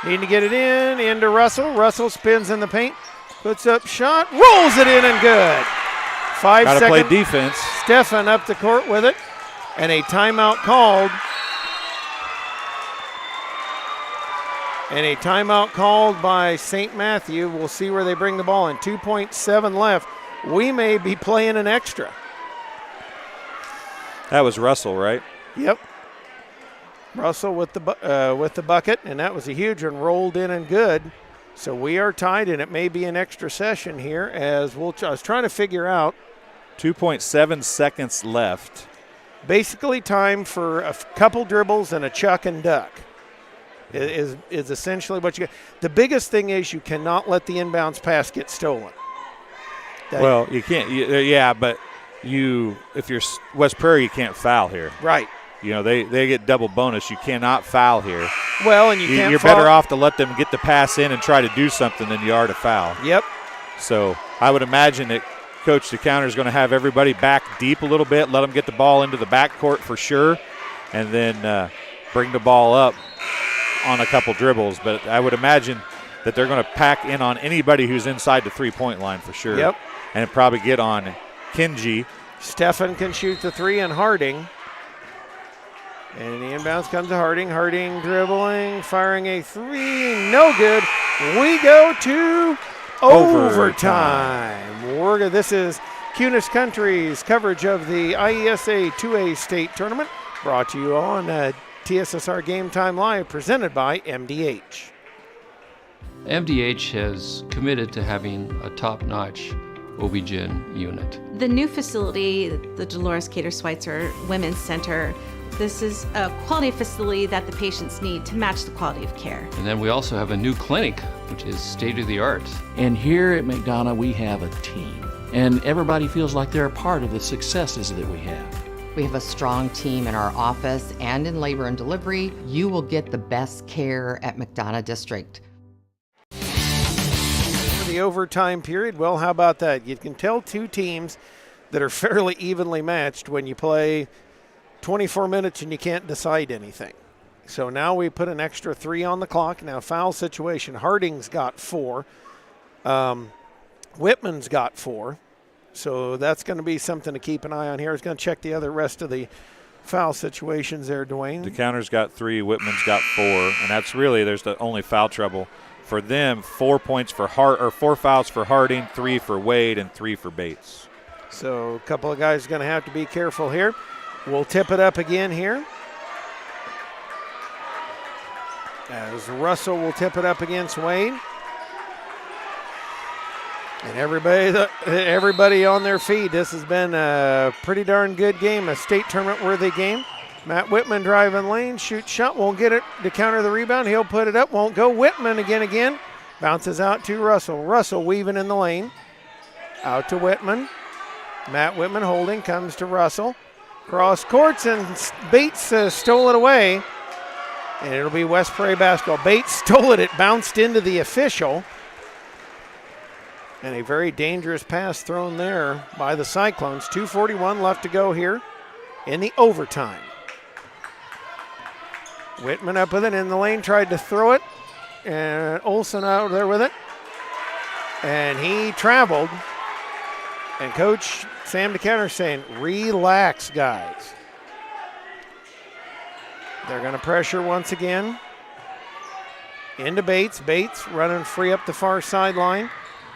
Need to get it into Russell. Russell spins in the paint, puts up shot, rolls it in, and good. 5 Gotta seconds. play defense. Stefan up the court with it. And a timeout called. And a timeout called by St. Matthew. We'll see where they bring the ball in. 2.7 left. We may be playing an extra. That was Russell, right? Yep. Russell with the bucket, and that was a huge one, rolled in and good. So we are tied, and it may be an extra session here as I was trying to figure out. 2.7 seconds left. Basically time for a couple dribbles and a chuck and duck is essentially what you get. The biggest thing is you cannot let the inbounds pass get stolen. Well, you can't. But if you're West Prairie, you can't foul here. Right. They get double bonus. You cannot foul here. Well, and you're better off to let them get the pass in and try to do something than you are to foul. Yep. So I would imagine that Coach DeCounter is going to have everybody back deep a little bit, let them get the ball into the backcourt for sure, and then bring the ball up on a couple dribbles. But I would imagine that they're going to pack in on anybody who's inside the three-point line for sure. Yep. And probably get on Kinji. Stefan can shoot the 3, and Harding. And the inbounds comes to Harding. Harding dribbling, firing a 3, no good. We go to overtime. This is Cunis Country's coverage of the IESA 2A state tournament, brought to you on TSSR Game Time Live, presented by MDH. MDH has committed to having a top-notch OB-GYN unit. The new facility, the Dolores Cater Schweitzer Women's Center, this is a quality facility that the patients need to match the quality of care. And then we also have a new clinic, which is state-of-the-art. And here at McDonough, we have a team. And everybody feels like they're a part of the successes that we have. We have a strong team in our office and in labor and delivery. You will get the best care at McDonough District. For the overtime period, well, how about that? You can tell two teams that are fairly evenly matched when you play 24 minutes and you can't decide anything. So now we put an extra 3 on the clock. Now foul situation, Harding's got 4. Whitman's got 4. So that's going to be something to keep an eye on here. I was going to check the rest of the foul situations there, Dwayne. DeCounter's got 3, Whitman's got 4, and that's really, there's the only foul trouble for them. 4 points for 4 fouls for Harding, 3 for Wade, and 3 for Bates. So a couple of guys are going to have to be careful here. We'll tip it up again here. As Russell will tip it up against Wade. And everybody on their feet. This has been a pretty darn good game, a state tournament-worthy game. Matt Whitman driving lane, shoots shot, won't get it to counter the rebound. He'll put it up, won't go. Whitman again. Bounces out to Russell. Russell weaving in the lane. Out to Whitman. Matt Whitman holding, comes to Russell. Cross courts, and Bates stole it away. And it'll be West Prairie basketball. Bates stole it. It bounced into the official. And a very dangerous pass thrown there by the Cyclones. 2:41 left to go here in the overtime. Whitman up with it in the lane, tried to throw it. And Olsen out there with it. And he traveled. And Coach Sam DeCounter saying, relax, guys. They're going to pressure once again. Into Bates. Bates running free up the far sideline.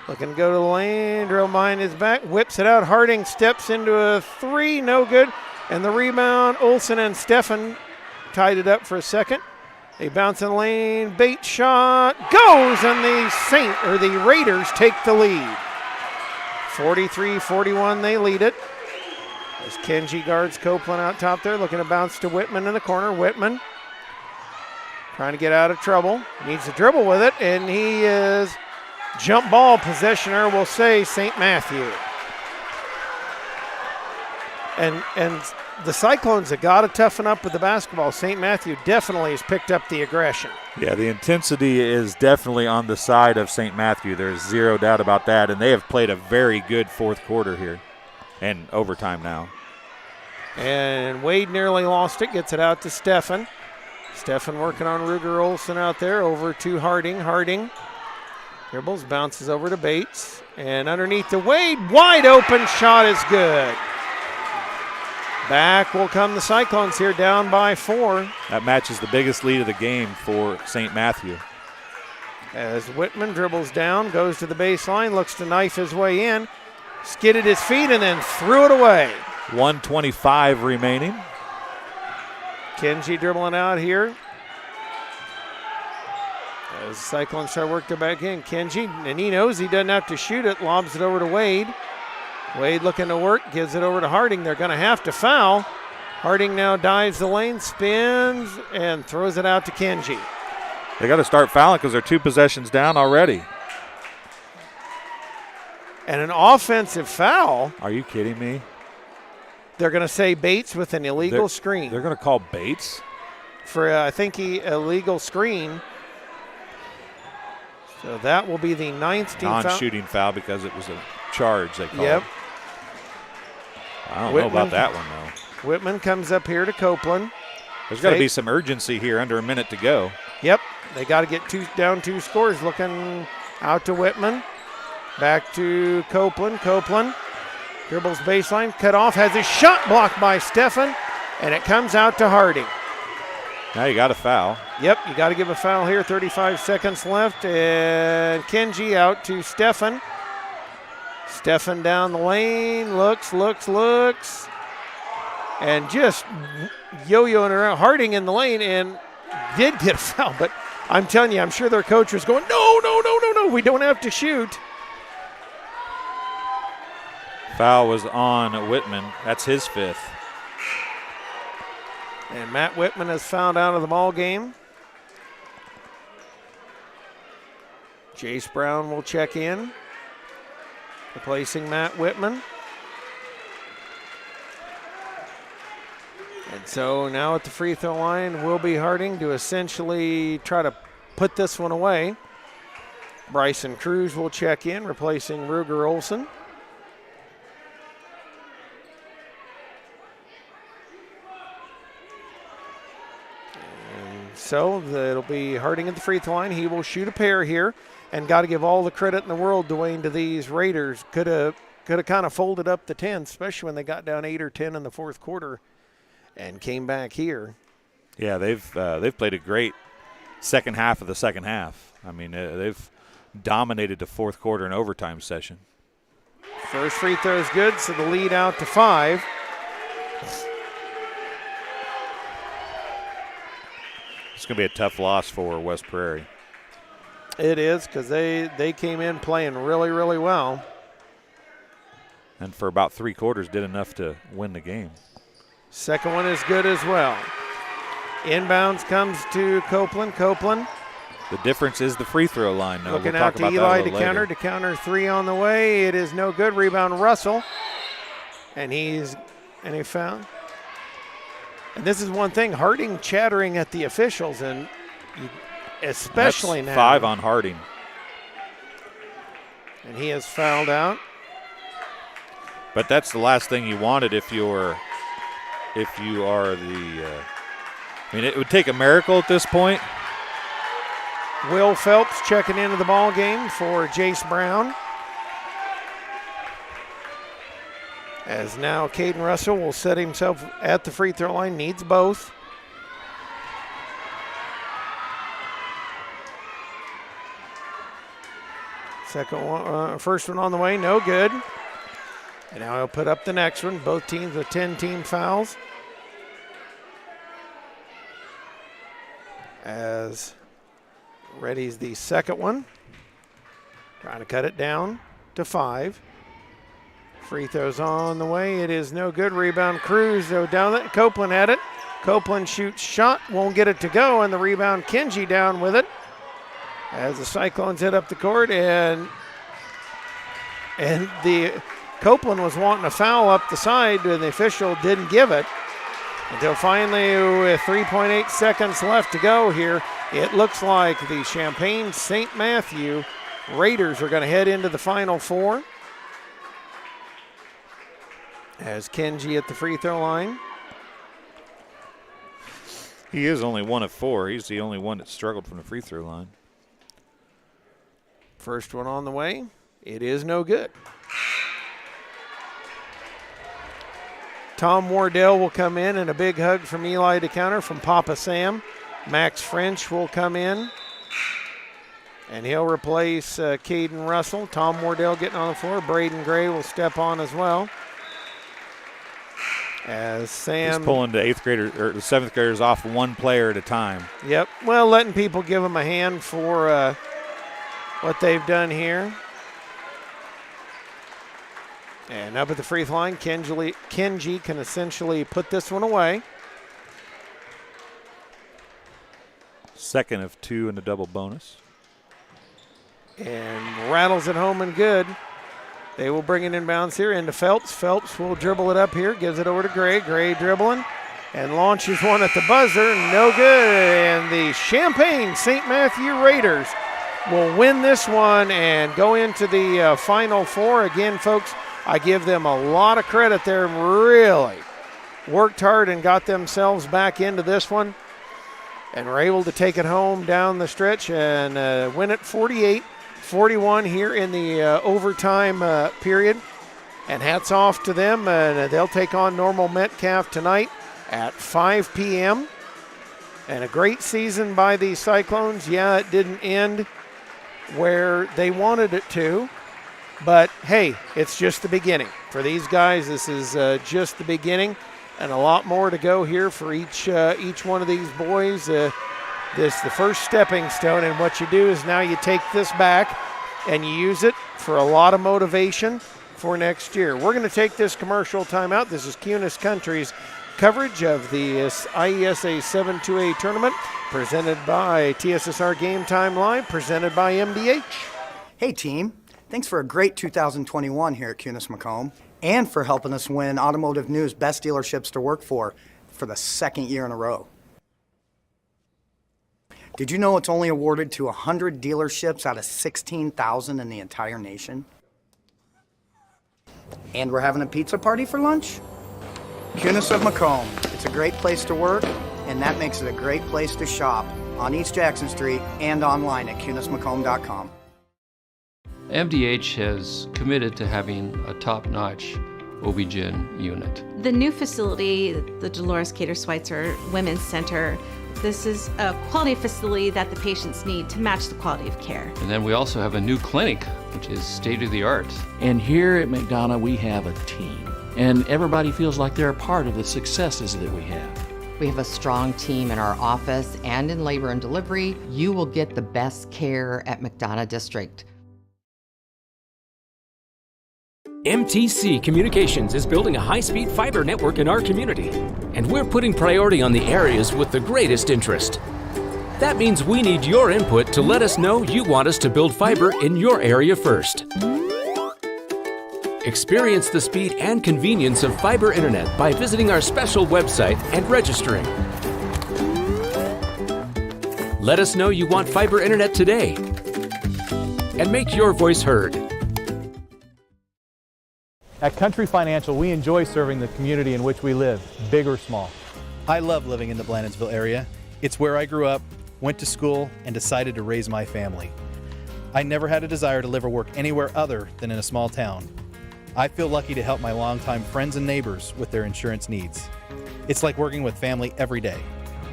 Looking to go to the lane. Drill behind his back. Whips it out. Harding steps into a 3. No good. And the rebound. Olsen and Steffen tied it up for a second. They bounce in the lane. Bates shot. Goes. And the Raiders take the lead. 43-41, they lead it. As Kenji guards Copeland out top there, looking to bounce to Whitman in the corner. Whitman trying to get out of trouble. Needs to dribble with it, and he is jump ball possessioner, will say St. Matthew. And the Cyclones have got to toughen up with the basketball. St. Matthew definitely has picked up the aggression. Yeah, the intensity is definitely on the side of St. Matthew. There's zero doubt about that, and they have played a very good fourth quarter here and overtime now. And Wade nearly lost it, gets it out to Steffen. Steffen working on Ruger Olsen out there, over to Harding. Harding dribbles, bounces over to Bates, and underneath to Wade, wide open shot is good. Back will come the Cyclones here, down by 4. That matches the biggest lead of the game for St. Matthew. As Whitman dribbles down, goes to the baseline, looks to knife his way in, skidded his feet, and then threw it away. 1:25 remaining. Kenji dribbling out here. As the Cyclones try to work their back in. Kenji, and he knows he doesn't have to shoot it, lobs it over to Wade. Wade looking to work, gives it over to Harding. They're going to have to foul. Harding now dives the lane, spins, and throws it out to Kenji. They got to start fouling because they're 2 possessions down already. And an offensive foul. Are you kidding me? They're going to say Bates with an illegal screen. They're going to call Bates? For, I think, illegal screen. So that will be the 9th team foul. Non-shooting foul because it was a charge they called. Yep. I don't know about that one, though. Whitman comes up here to Copeland. There's got to be some urgency here, under a minute to go. Yep. They got to get down 2 scores. Looking out to Whitman. Back to Copeland. Copeland dribbles baseline, cut off, has his shot blocked by Steffen, and it comes out to Harding. Now you got a foul. Yep, you got to give a foul here. 35 seconds left, and Kenji out to Stefan. Stefan down the lane, looks, and just yo-yoing around. Harding in the lane and did get a foul, but I'm telling you, I'm sure their coach was going, no, we don't have to shoot. Foul was on Whitman. That's his 5th. And Matt Whitman is fouled out of the ball game. Jace Brown will check in, replacing Matt Whitman. And so now at the free throw line will be Harding to essentially try to put this one away. Bryson Cruz will check in, replacing Ruger Olson. So it'll be Harding at the free throw line. He will shoot a pair here, and got to give all the credit in the world, Dwayne, to these Raiders. Could have kind of folded up the 10, especially when they got down 8 or 10 in the fourth quarter, and came back here. Yeah, they've played a great second half of the second half. I mean, they've dominated the fourth quarter and overtime session. First free throw is good, so the lead out to 5. It's going to be a tough loss for West Prairie. It is, because they came in playing really, really well. And for about 3 quarters did enough to win the game. Second one is good as well. Inbounds comes to Copeland. The difference is the free throw line. No, looking we'll out talk to about Eli that a little to counter 3 on the way. It is no good. Rebound Russell. And he found. And this is one thing, Harding chattering at the officials, and especially That's now. 5 on Harding. And he is fouled out. But that's the last thing you wanted if you are the I mean, it would take a miracle at this point. Will Phelps checking into the ball game for Jace Brown. As now Caden Russell will set himself at the free throw line, needs both. First one on the way, no good. And now he'll put up the next one. Both teams with 10 team fouls. As ready's the second one. Trying to cut it down to 5. Free throws on the way. It is no good. Rebound Cruz though down it. Copeland had it. Copeland shoots shot. Won't get it to go. And the rebound Kenji down with it. As the Cyclones hit up the court. And the Copeland was wanting a foul up the side. And the official didn't give it. Until finally with 3.8 seconds left to go here. It looks like the Champaign St. Matthew Raiders are going to head into the Final Four. As Kenji at the free throw line. He is only 1 of 4. He's the only one that struggled from the free throw line. First one on the way. It is no good. Tom Wardell will come in, and a big hug from Eli to counter from Papa Sam. Max French will come in, and he'll replace Caden Russell. Tom Wardell getting on the floor. Braden Gray will step on as well. As Sam, he's pulling the 8th graders or the 7th graders off one player at a time. Yep. Well, letting people give them a hand for what they've done here. And up at the free throw line, Kenji can essentially put this one away. Second of 2 in the double bonus. And rattles it home and good. They will bring it inbounds here into Phelps. Phelps will dribble it up here, gives it over to Gray. Gray dribbling and launches one at the buzzer. No good. And the Champaign St. Matthew Raiders will win this one and go into the Final Four. Again, folks, I give them a lot of credit there. Really worked hard and got themselves back into this one and were able to take it home down the stretch and win it 48-41 here in the overtime period. And hats off to them. They'll take on Normal Metcalf tonight at 5 p.m. And a great season by the Cyclones. Yeah, it didn't end where they wanted it to, but hey, it's just the beginning. For these guys, this is just the beginning, and a lot more to go here for each one of these boys. This the first stepping stone, and what you do is now you take this back and you use it for a lot of motivation for next year. We're going to take this commercial timeout. This is Cunis Country's coverage of the IESA 7-2A tournament, presented by TSSR Game Time Live, presented by MDH. Hey team, thanks for a great 2021 here at Cunis Macomb, and for helping us win Automotive News Best Dealerships to Work for the second year in a row. Did you know it's only awarded to 100 dealerships out of 16,000 in the entire nation? And we're having a pizza party for lunch? Cunis of Macomb. It's a great place to work, and that makes it a great place to shop on East Jackson Street and online at cunismacomb.com. MDH has committed to having a top-notch OB-GYN unit. The new facility, the Dolores Cater Schweitzer Women's Center, this is a quality facility that the patients need to match the quality of care. And then we also have a new clinic, which is state-of-the-art. And here at McDonough, we have a team. And everybody feels like they're a part of the successes that we have. We have a strong team in our office and in labor and delivery. You will get the best care at McDonough District. MTC Communications is building a high-speed fiber network in our community, and we're putting priority on the areas with the greatest interest. That means we need your input to let us know you want us to build fiber in your area first. Experience the speed and convenience of fiber internet by visiting our special website and registering. Let us know you want fiber internet today, and make your voice heard. At Country Financial, we enjoy serving the community in which we live, big or small. I love living in the Blandonsville area. It's where I grew up, went to school, and decided to raise my family. I never had a desire to live or work anywhere other than in a small town. I feel lucky to help my longtime friends and neighbors with their insurance needs. It's like working with family every day.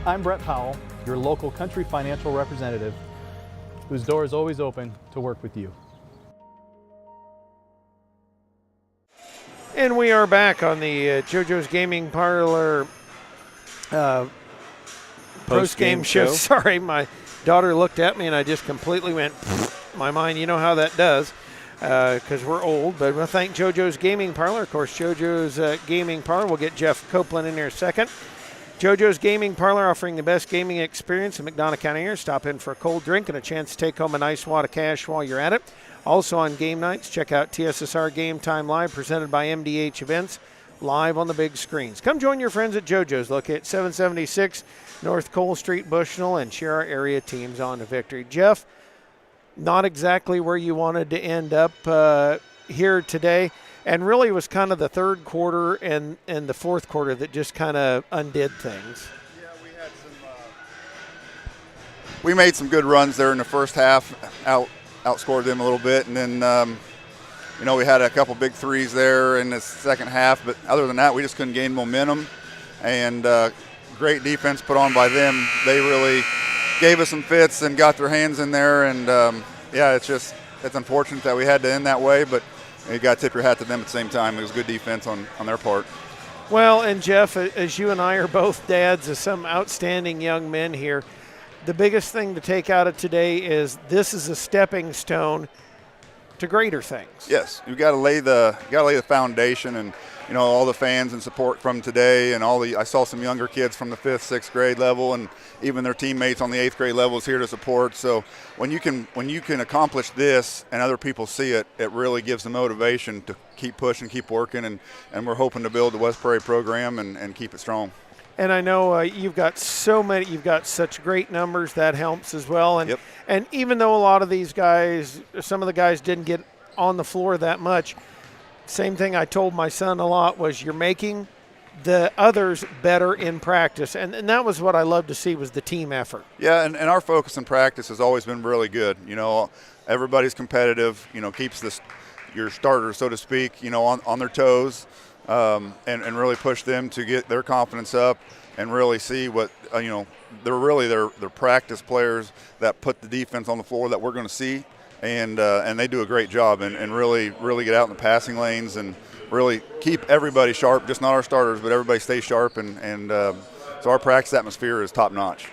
I'm Brett Powell, your local Country Financial representative, whose door is always open to work with you. And we are back on the JoJo's Gaming Parlor post-game show. Sorry, my daughter looked at me and I just completely went, my mind, you know how that does, because we're old. But we'll thank JoJo's Gaming Parlor. Of course, JoJo's Gaming Parlor. We'll get Jeff Copeland in here a second. JoJo's Gaming Parlor, offering the best gaming experience in McDonough County here. Stop in for a cold drink and a chance to take home a nice wad of cash while you're at it. Also on game nights, check out TSSR Game Time Live, presented by MDH Events, live on the big screens. Come join your friends at JoJo's, located at 776 North Cole Street, Bushnell, and share our area teams on to victory. Jeff, not exactly where you wanted to end up here today, and really was kind of the third quarter and the fourth quarter that just kind of undid things. Yeah, we had we made some good runs there in the first half, outscored them a little bit, and then we had a couple big threes there in the second half, but other than that we just couldn't gain momentum. And great defense put on by them. They really gave us some fits and got their hands in there, and it's unfortunate that we had to end that way, but you got to tip your hat to them at the same time. It was good defense on their part. Well, and Jeff, as you and I are both dads of some outstanding young men here, the biggest thing to take out of today is this is a stepping stone to greater things. Yes, you got to lay the foundation, and all the fans and support from today, and I saw some younger kids from the 5th, 6th grade level, and even their teammates on the 8th grade level is here to support. So when you can accomplish this and other people see it, it really gives the motivation to keep pushing, keep working, and we're hoping to build the West Prairie program and keep it strong. And I know you've got such great numbers, that helps as well. And and even though a lot of these guys, some of the guys didn't get on the floor that much, same thing I told my son a lot was you're making the others better in practice. And that was what I love to see, was the team effort. Yeah, and our focus in practice has always been really good. Everybody's competitive, keeps your starters, so to speak, on their toes. and really push them to get their confidence up and really see what, they're really their practice players that put the defense on the floor that we're going to see. And they do a great job and really get out in the passing lanes and really keep everybody sharp, just not our starters, but everybody stay sharp. And so our practice atmosphere is top notch.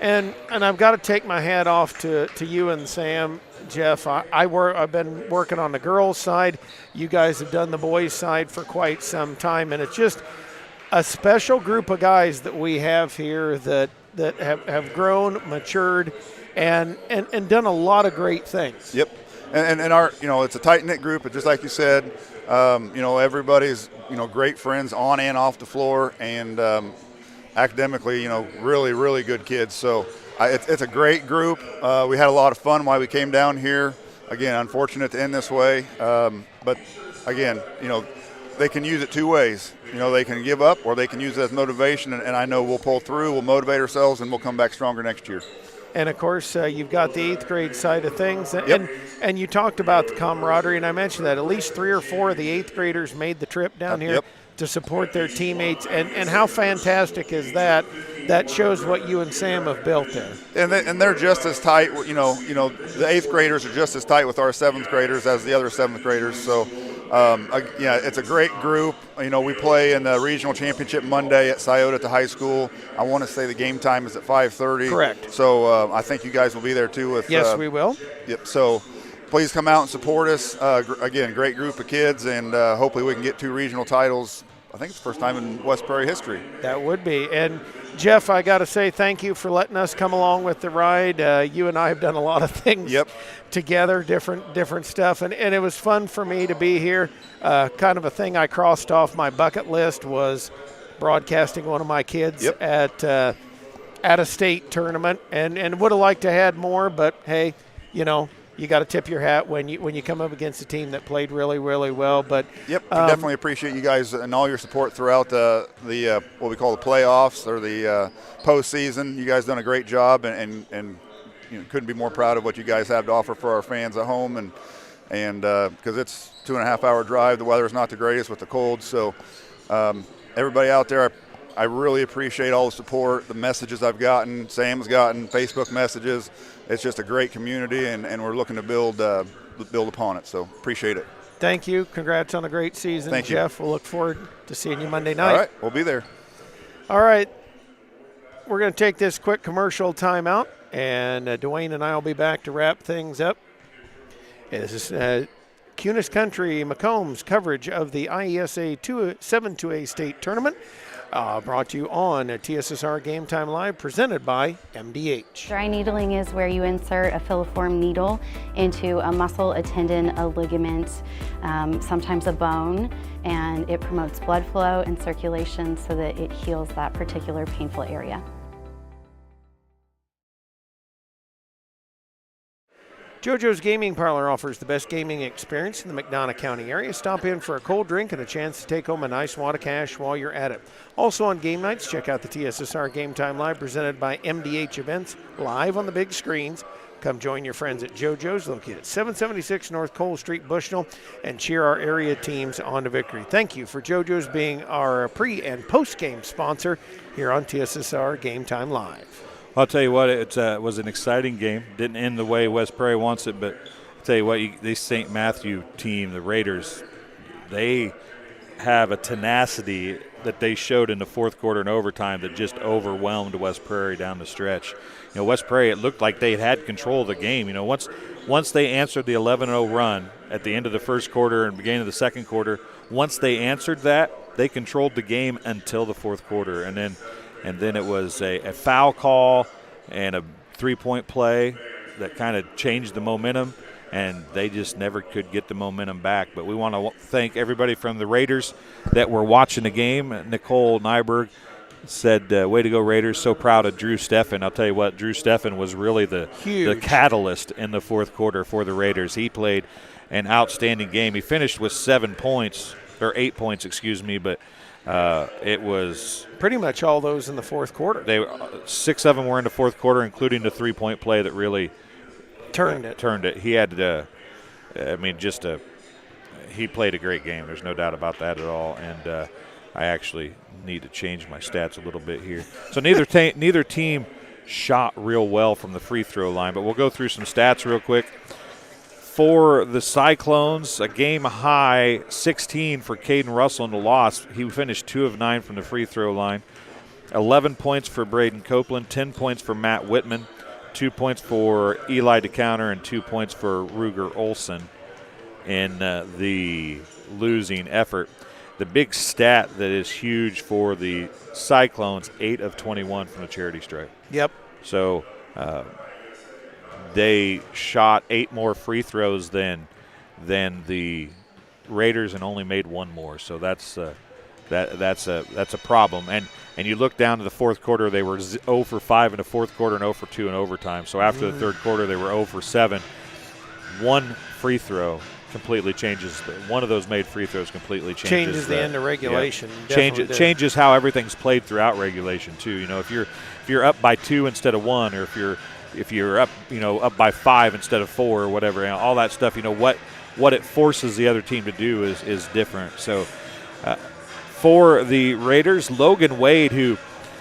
And I've got to take my hat off to you and Sam, Jeff. I've been working on the girls' side. You guys have done the boys' side for quite some time, and it's just a special group of guys that we have here that have grown, matured, and done a lot of great things. Yep, and our it's a tight knit group, but just like you said, everybody's great friends on and off the floor, and academically, really good kids. So it's a great group. We had a lot of fun while we came down here. Again, unfortunate to end this way, but again, they can use it two ways. They can give up or they can use it as motivation, and I know we'll pull through, we'll motivate ourselves, and we'll come back stronger next year. And, of course, you've got the 8th grade side of things. Yep. And you talked about the camaraderie, and I mentioned that at least 3 or 4 of the 8th graders made the trip down here to support their teammates. And how fantastic is that? That shows what you and Sam have built there. And they're just as tight. The 8th graders are just as tight with our 7th graders as the other 7th graders. So, it's a great group. We play in the regional championship Monday at Scioto at the high school. I want to say the game time is at 5:30. Correct. So I think you guys will be there too. Yes, we will. Yep. So please come out and support us. Again, great group of kids, and hopefully we can get 2 regional titles. I think it's the first time in West Prairie history. That would be. And Jeff, I got to say thank you for letting us come along with the ride. You and I have done a lot of things together, different stuff, and it was fun for me to be here. Kind of a thing I crossed off my bucket list was broadcasting one of my kids at a state tournament, and would have liked to had more, but hey, you got to tip your hat when you come up against a team that played really, really well. But definitely appreciate you guys and all your support throughout the what we call the playoffs or the postseason. You guys done a great job, and couldn't be more proud of what you guys have to offer for our fans at home. And because it's 2.5-hour drive, the weather is not the greatest with the cold. So everybody out there, I really appreciate all the support, the messages I've gotten, Sam's gotten, Facebook messages. It's just a great community, and we're looking to build upon it. So appreciate it. Thank you. Congrats on a great season, Thank Jeff. you. We'll look forward to seeing you Monday night. All right, we'll be there. All right. We're going to take this quick commercial timeout, and Dwayne and I will be back to wrap things up. This is Cunis Country Macomb's coverage of the IESA 7-2A state tournament. Brought to you on TSSR Game Time Live, presented by MDH. Dry needling is where you insert a filiform needle into a muscle, a tendon, a ligament, sometimes a bone, and it promotes blood flow and circulation so that it heals that particular painful area. JoJo's Gaming Parlor offers the best gaming experience in the McDonough County area. Stop in for a cold drink and a chance to take home a nice wad of cash while you're at it. Also on game nights, check out the TSSR Game Time Live presented by MDH Events live on the big screens. Come join your friends at JoJo's, located at 776 North Cole Street, Bushnell, and cheer our area teams on to victory. Thank you for JoJo's being our pre- and post-game sponsor here on TSSR Game Time Live. I'll tell you what, it was an exciting game. Didn't end the way West Prairie wants it, but I'll tell you what, this St. Matthew team, the Raiders, they have a tenacity that they showed in the fourth quarter and overtime that just overwhelmed West Prairie down the stretch. West Prairie, it looked like they had control of the game. Once they answered the 11-0 run at the end of the first quarter and beginning of the second quarter, once they answered that, they controlled the game until the fourth quarter. And then it was a foul call and a three-point play that kind of changed the momentum, and they just never could get the momentum back. But we want to thank everybody from the Raiders that were watching the game. Nicole Nyberg said, way to go, Raiders. So proud of Drew Steffen. I'll tell you what, Drew Steffen was really the catalyst in the fourth quarter for the Raiders. He played an outstanding game. He finished with 8 points, but it was pretty much all those in the fourth quarter. 6 of them were in the fourth quarter, including the three-point play that really turned it. He had, just he played a great game. There's no doubt about that at all. And I actually need to change my stats a little bit here. So neither team shot real well from the free throw line, but we'll go through some stats real quick. For the Cyclones, a game high 16 for Caden Russell in the loss. He finished 2 of 9 from the free throw line. 11 points for Braden Copeland, 10 points for Matt Whitman, 2 points for Eli DeCounter, and 2 points for Ruger Olson in the losing effort. The big stat that is huge for the Cyclones, 8 of 21 from the charity stripe. Yep. So they shot 8 more free throws than the Raiders and only made 1 more. So that's a problem. And you look down to the fourth quarter, they were 0 for 5 in the fourth quarter and 0 for 2 in overtime. So after the third quarter, they were 0 for 7. One free throw completely changes. One of those made free throws completely changes the end of regulation. Yeah. Changes how everything's played throughout regulation too. You know, if you're up by 2 instead of 1, or if you're up up by 5 instead of 4 or whatever, all that stuff. You know what it forces the other team to do is different. So. For the Raiders, Logan Wade, who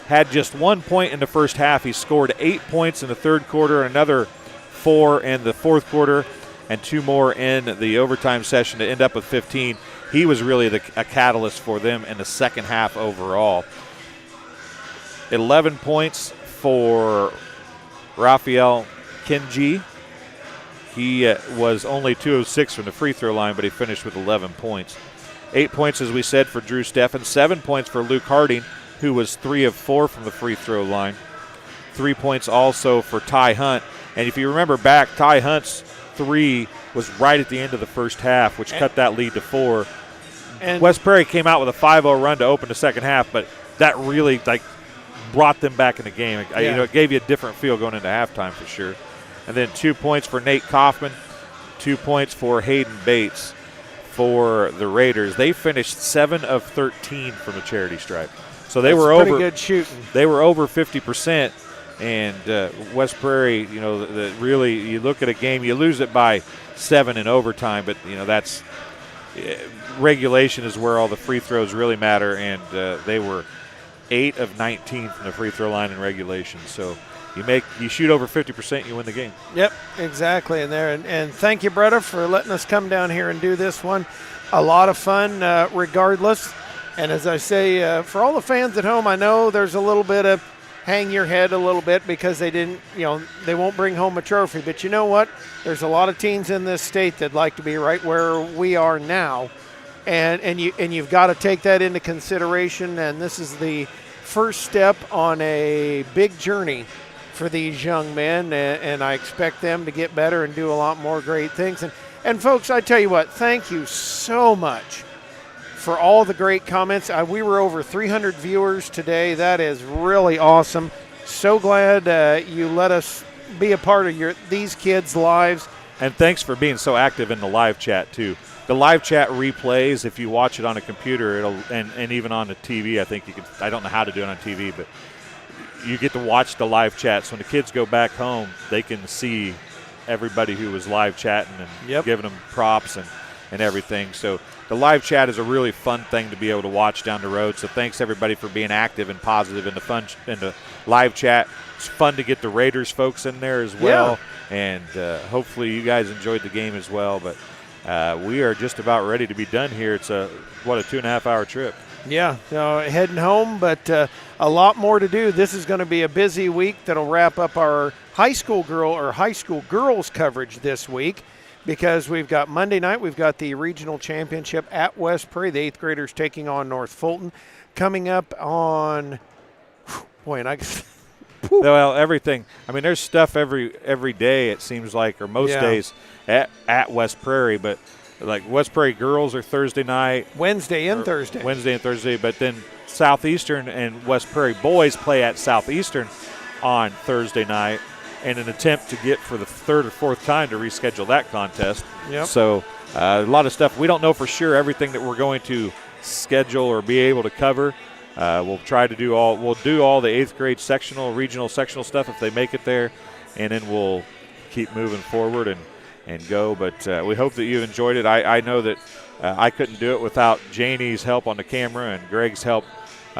had just 1 point in the first half, he scored 8 points in the third quarter, another 4 in the fourth quarter, and 2 more in the overtime session to end up with 15. He was really a catalyst for them in the second half overall. 11 points for Raphael Kenji. He was only 2 of 6 from the free throw line, but he finished with 11 points. 8 points, as we said, for Drew Steffen. 7 points for Luke Harding, who was 3 of 4 from the free throw line. 3 points also for Ty Hunt. And if you remember back, Ty Hunt's 3 was right at the end of the first half, which cut that lead to 4. And West Prairie came out with a 5-0 run to open the second half, but that really brought them back in the game. It gave you a different feel going into halftime for sure. And then 2 points for Nate Kaufman, 2 points for Hayden Bates. For the Raiders, they finished 7 of 13 from the charity stripe, so they were pretty good shooting. They were over 50%, and West Prairie, really, you look at a game, you lose it by 7 in overtime, but that's regulation is where all the free throws really matter, and they were 8 of 19 from the free throw line in regulation. So you shoot over 50%, you win the game. Yep, exactly. And thank you, Bretta, for letting us come down here and do this one. A lot of fun, regardless. And as I say, for all the fans at home, I know there's a little bit of hang your head a little bit because they didn't, they won't bring home a trophy. But you know what? There's a lot of teams in this state that like to be right where we are now, and you've got to take that into consideration. And this is the first step on a big journey for these young men, and I expect them to get better and do a lot more great things. And folks, I tell you what, thank you so much for all the great comments. We were over 300 viewers today. That is really awesome. So glad you let us be a part of these kids' lives. And thanks for being so active in the live chat too. The live chat replays, if you watch it on a computer, and even on the TV, I think you can. I don't know how to do it on TV, but you get to watch the live chats. When the kids go back home, they can see everybody who was live chatting and giving them props and everything. So the live chat is a really fun thing to be able to watch down the road. So thanks everybody for being active and positive in the live chat. It's fun to get the Raiders folks in there as well. Yeah. And hopefully you guys enjoyed the game as well. But we are just about ready to be done here. It's a 2.5 hour trip. Yeah, heading home, but a lot more to do. This is going to be a busy week that'll wrap up our high school girls coverage this week, because we've got Monday night, we've got the regional championship at West Prairie, the 8th graders taking on North Fulton. Coming up on, well, everything. I mean, there's stuff every day, it seems like, or most days at West Prairie, but like West Prairie girls are Thursday night. Wednesday and Thursday. But then Southeastern and West Prairie boys play at Southeastern on Thursday night in an attempt to get for the 3rd or 4th time to reschedule that contest. Yep. So a lot of stuff. We don't know for sure everything that we're going to schedule or be able to cover. We'll try to do all the 8th grade regional sectional stuff if they make it there, and then we'll keep moving forward. And and go. But we hope that you enjoyed it. I know that I couldn't do it without Janie's help on the camera and Greg's help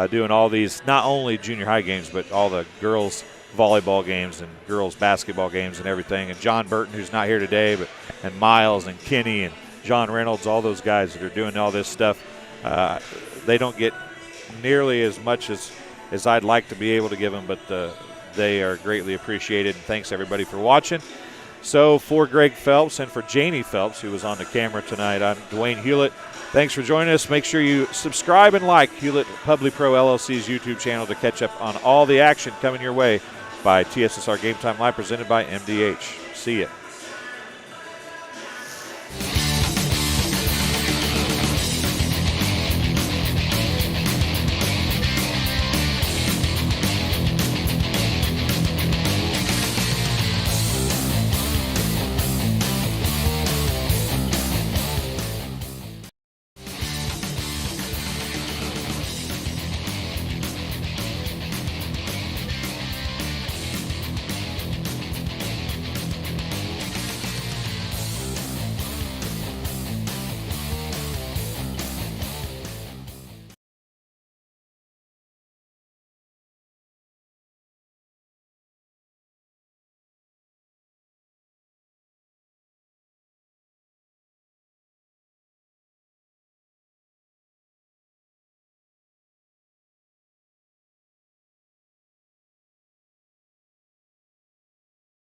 doing all these, not only junior high games, but all the girls volleyball games and girls basketball games and everything. And John Burton, who's not here today, and Miles and Kenny and John Reynolds, all those guys that are doing all this stuff, they don't get nearly as much as I'd like to be able to give them, but they are greatly appreciated. And thanks, everybody, for watching. So for Greg Phelps and for Janie Phelps, who was on the camera tonight, I'm Dwayne Hewlett. Thanks for joining us. Make sure you subscribe and like Hewlett Public Pro LLC's YouTube channel to catch up on all the action coming your way by TSSR Game Time Live, presented by MDH. See ya.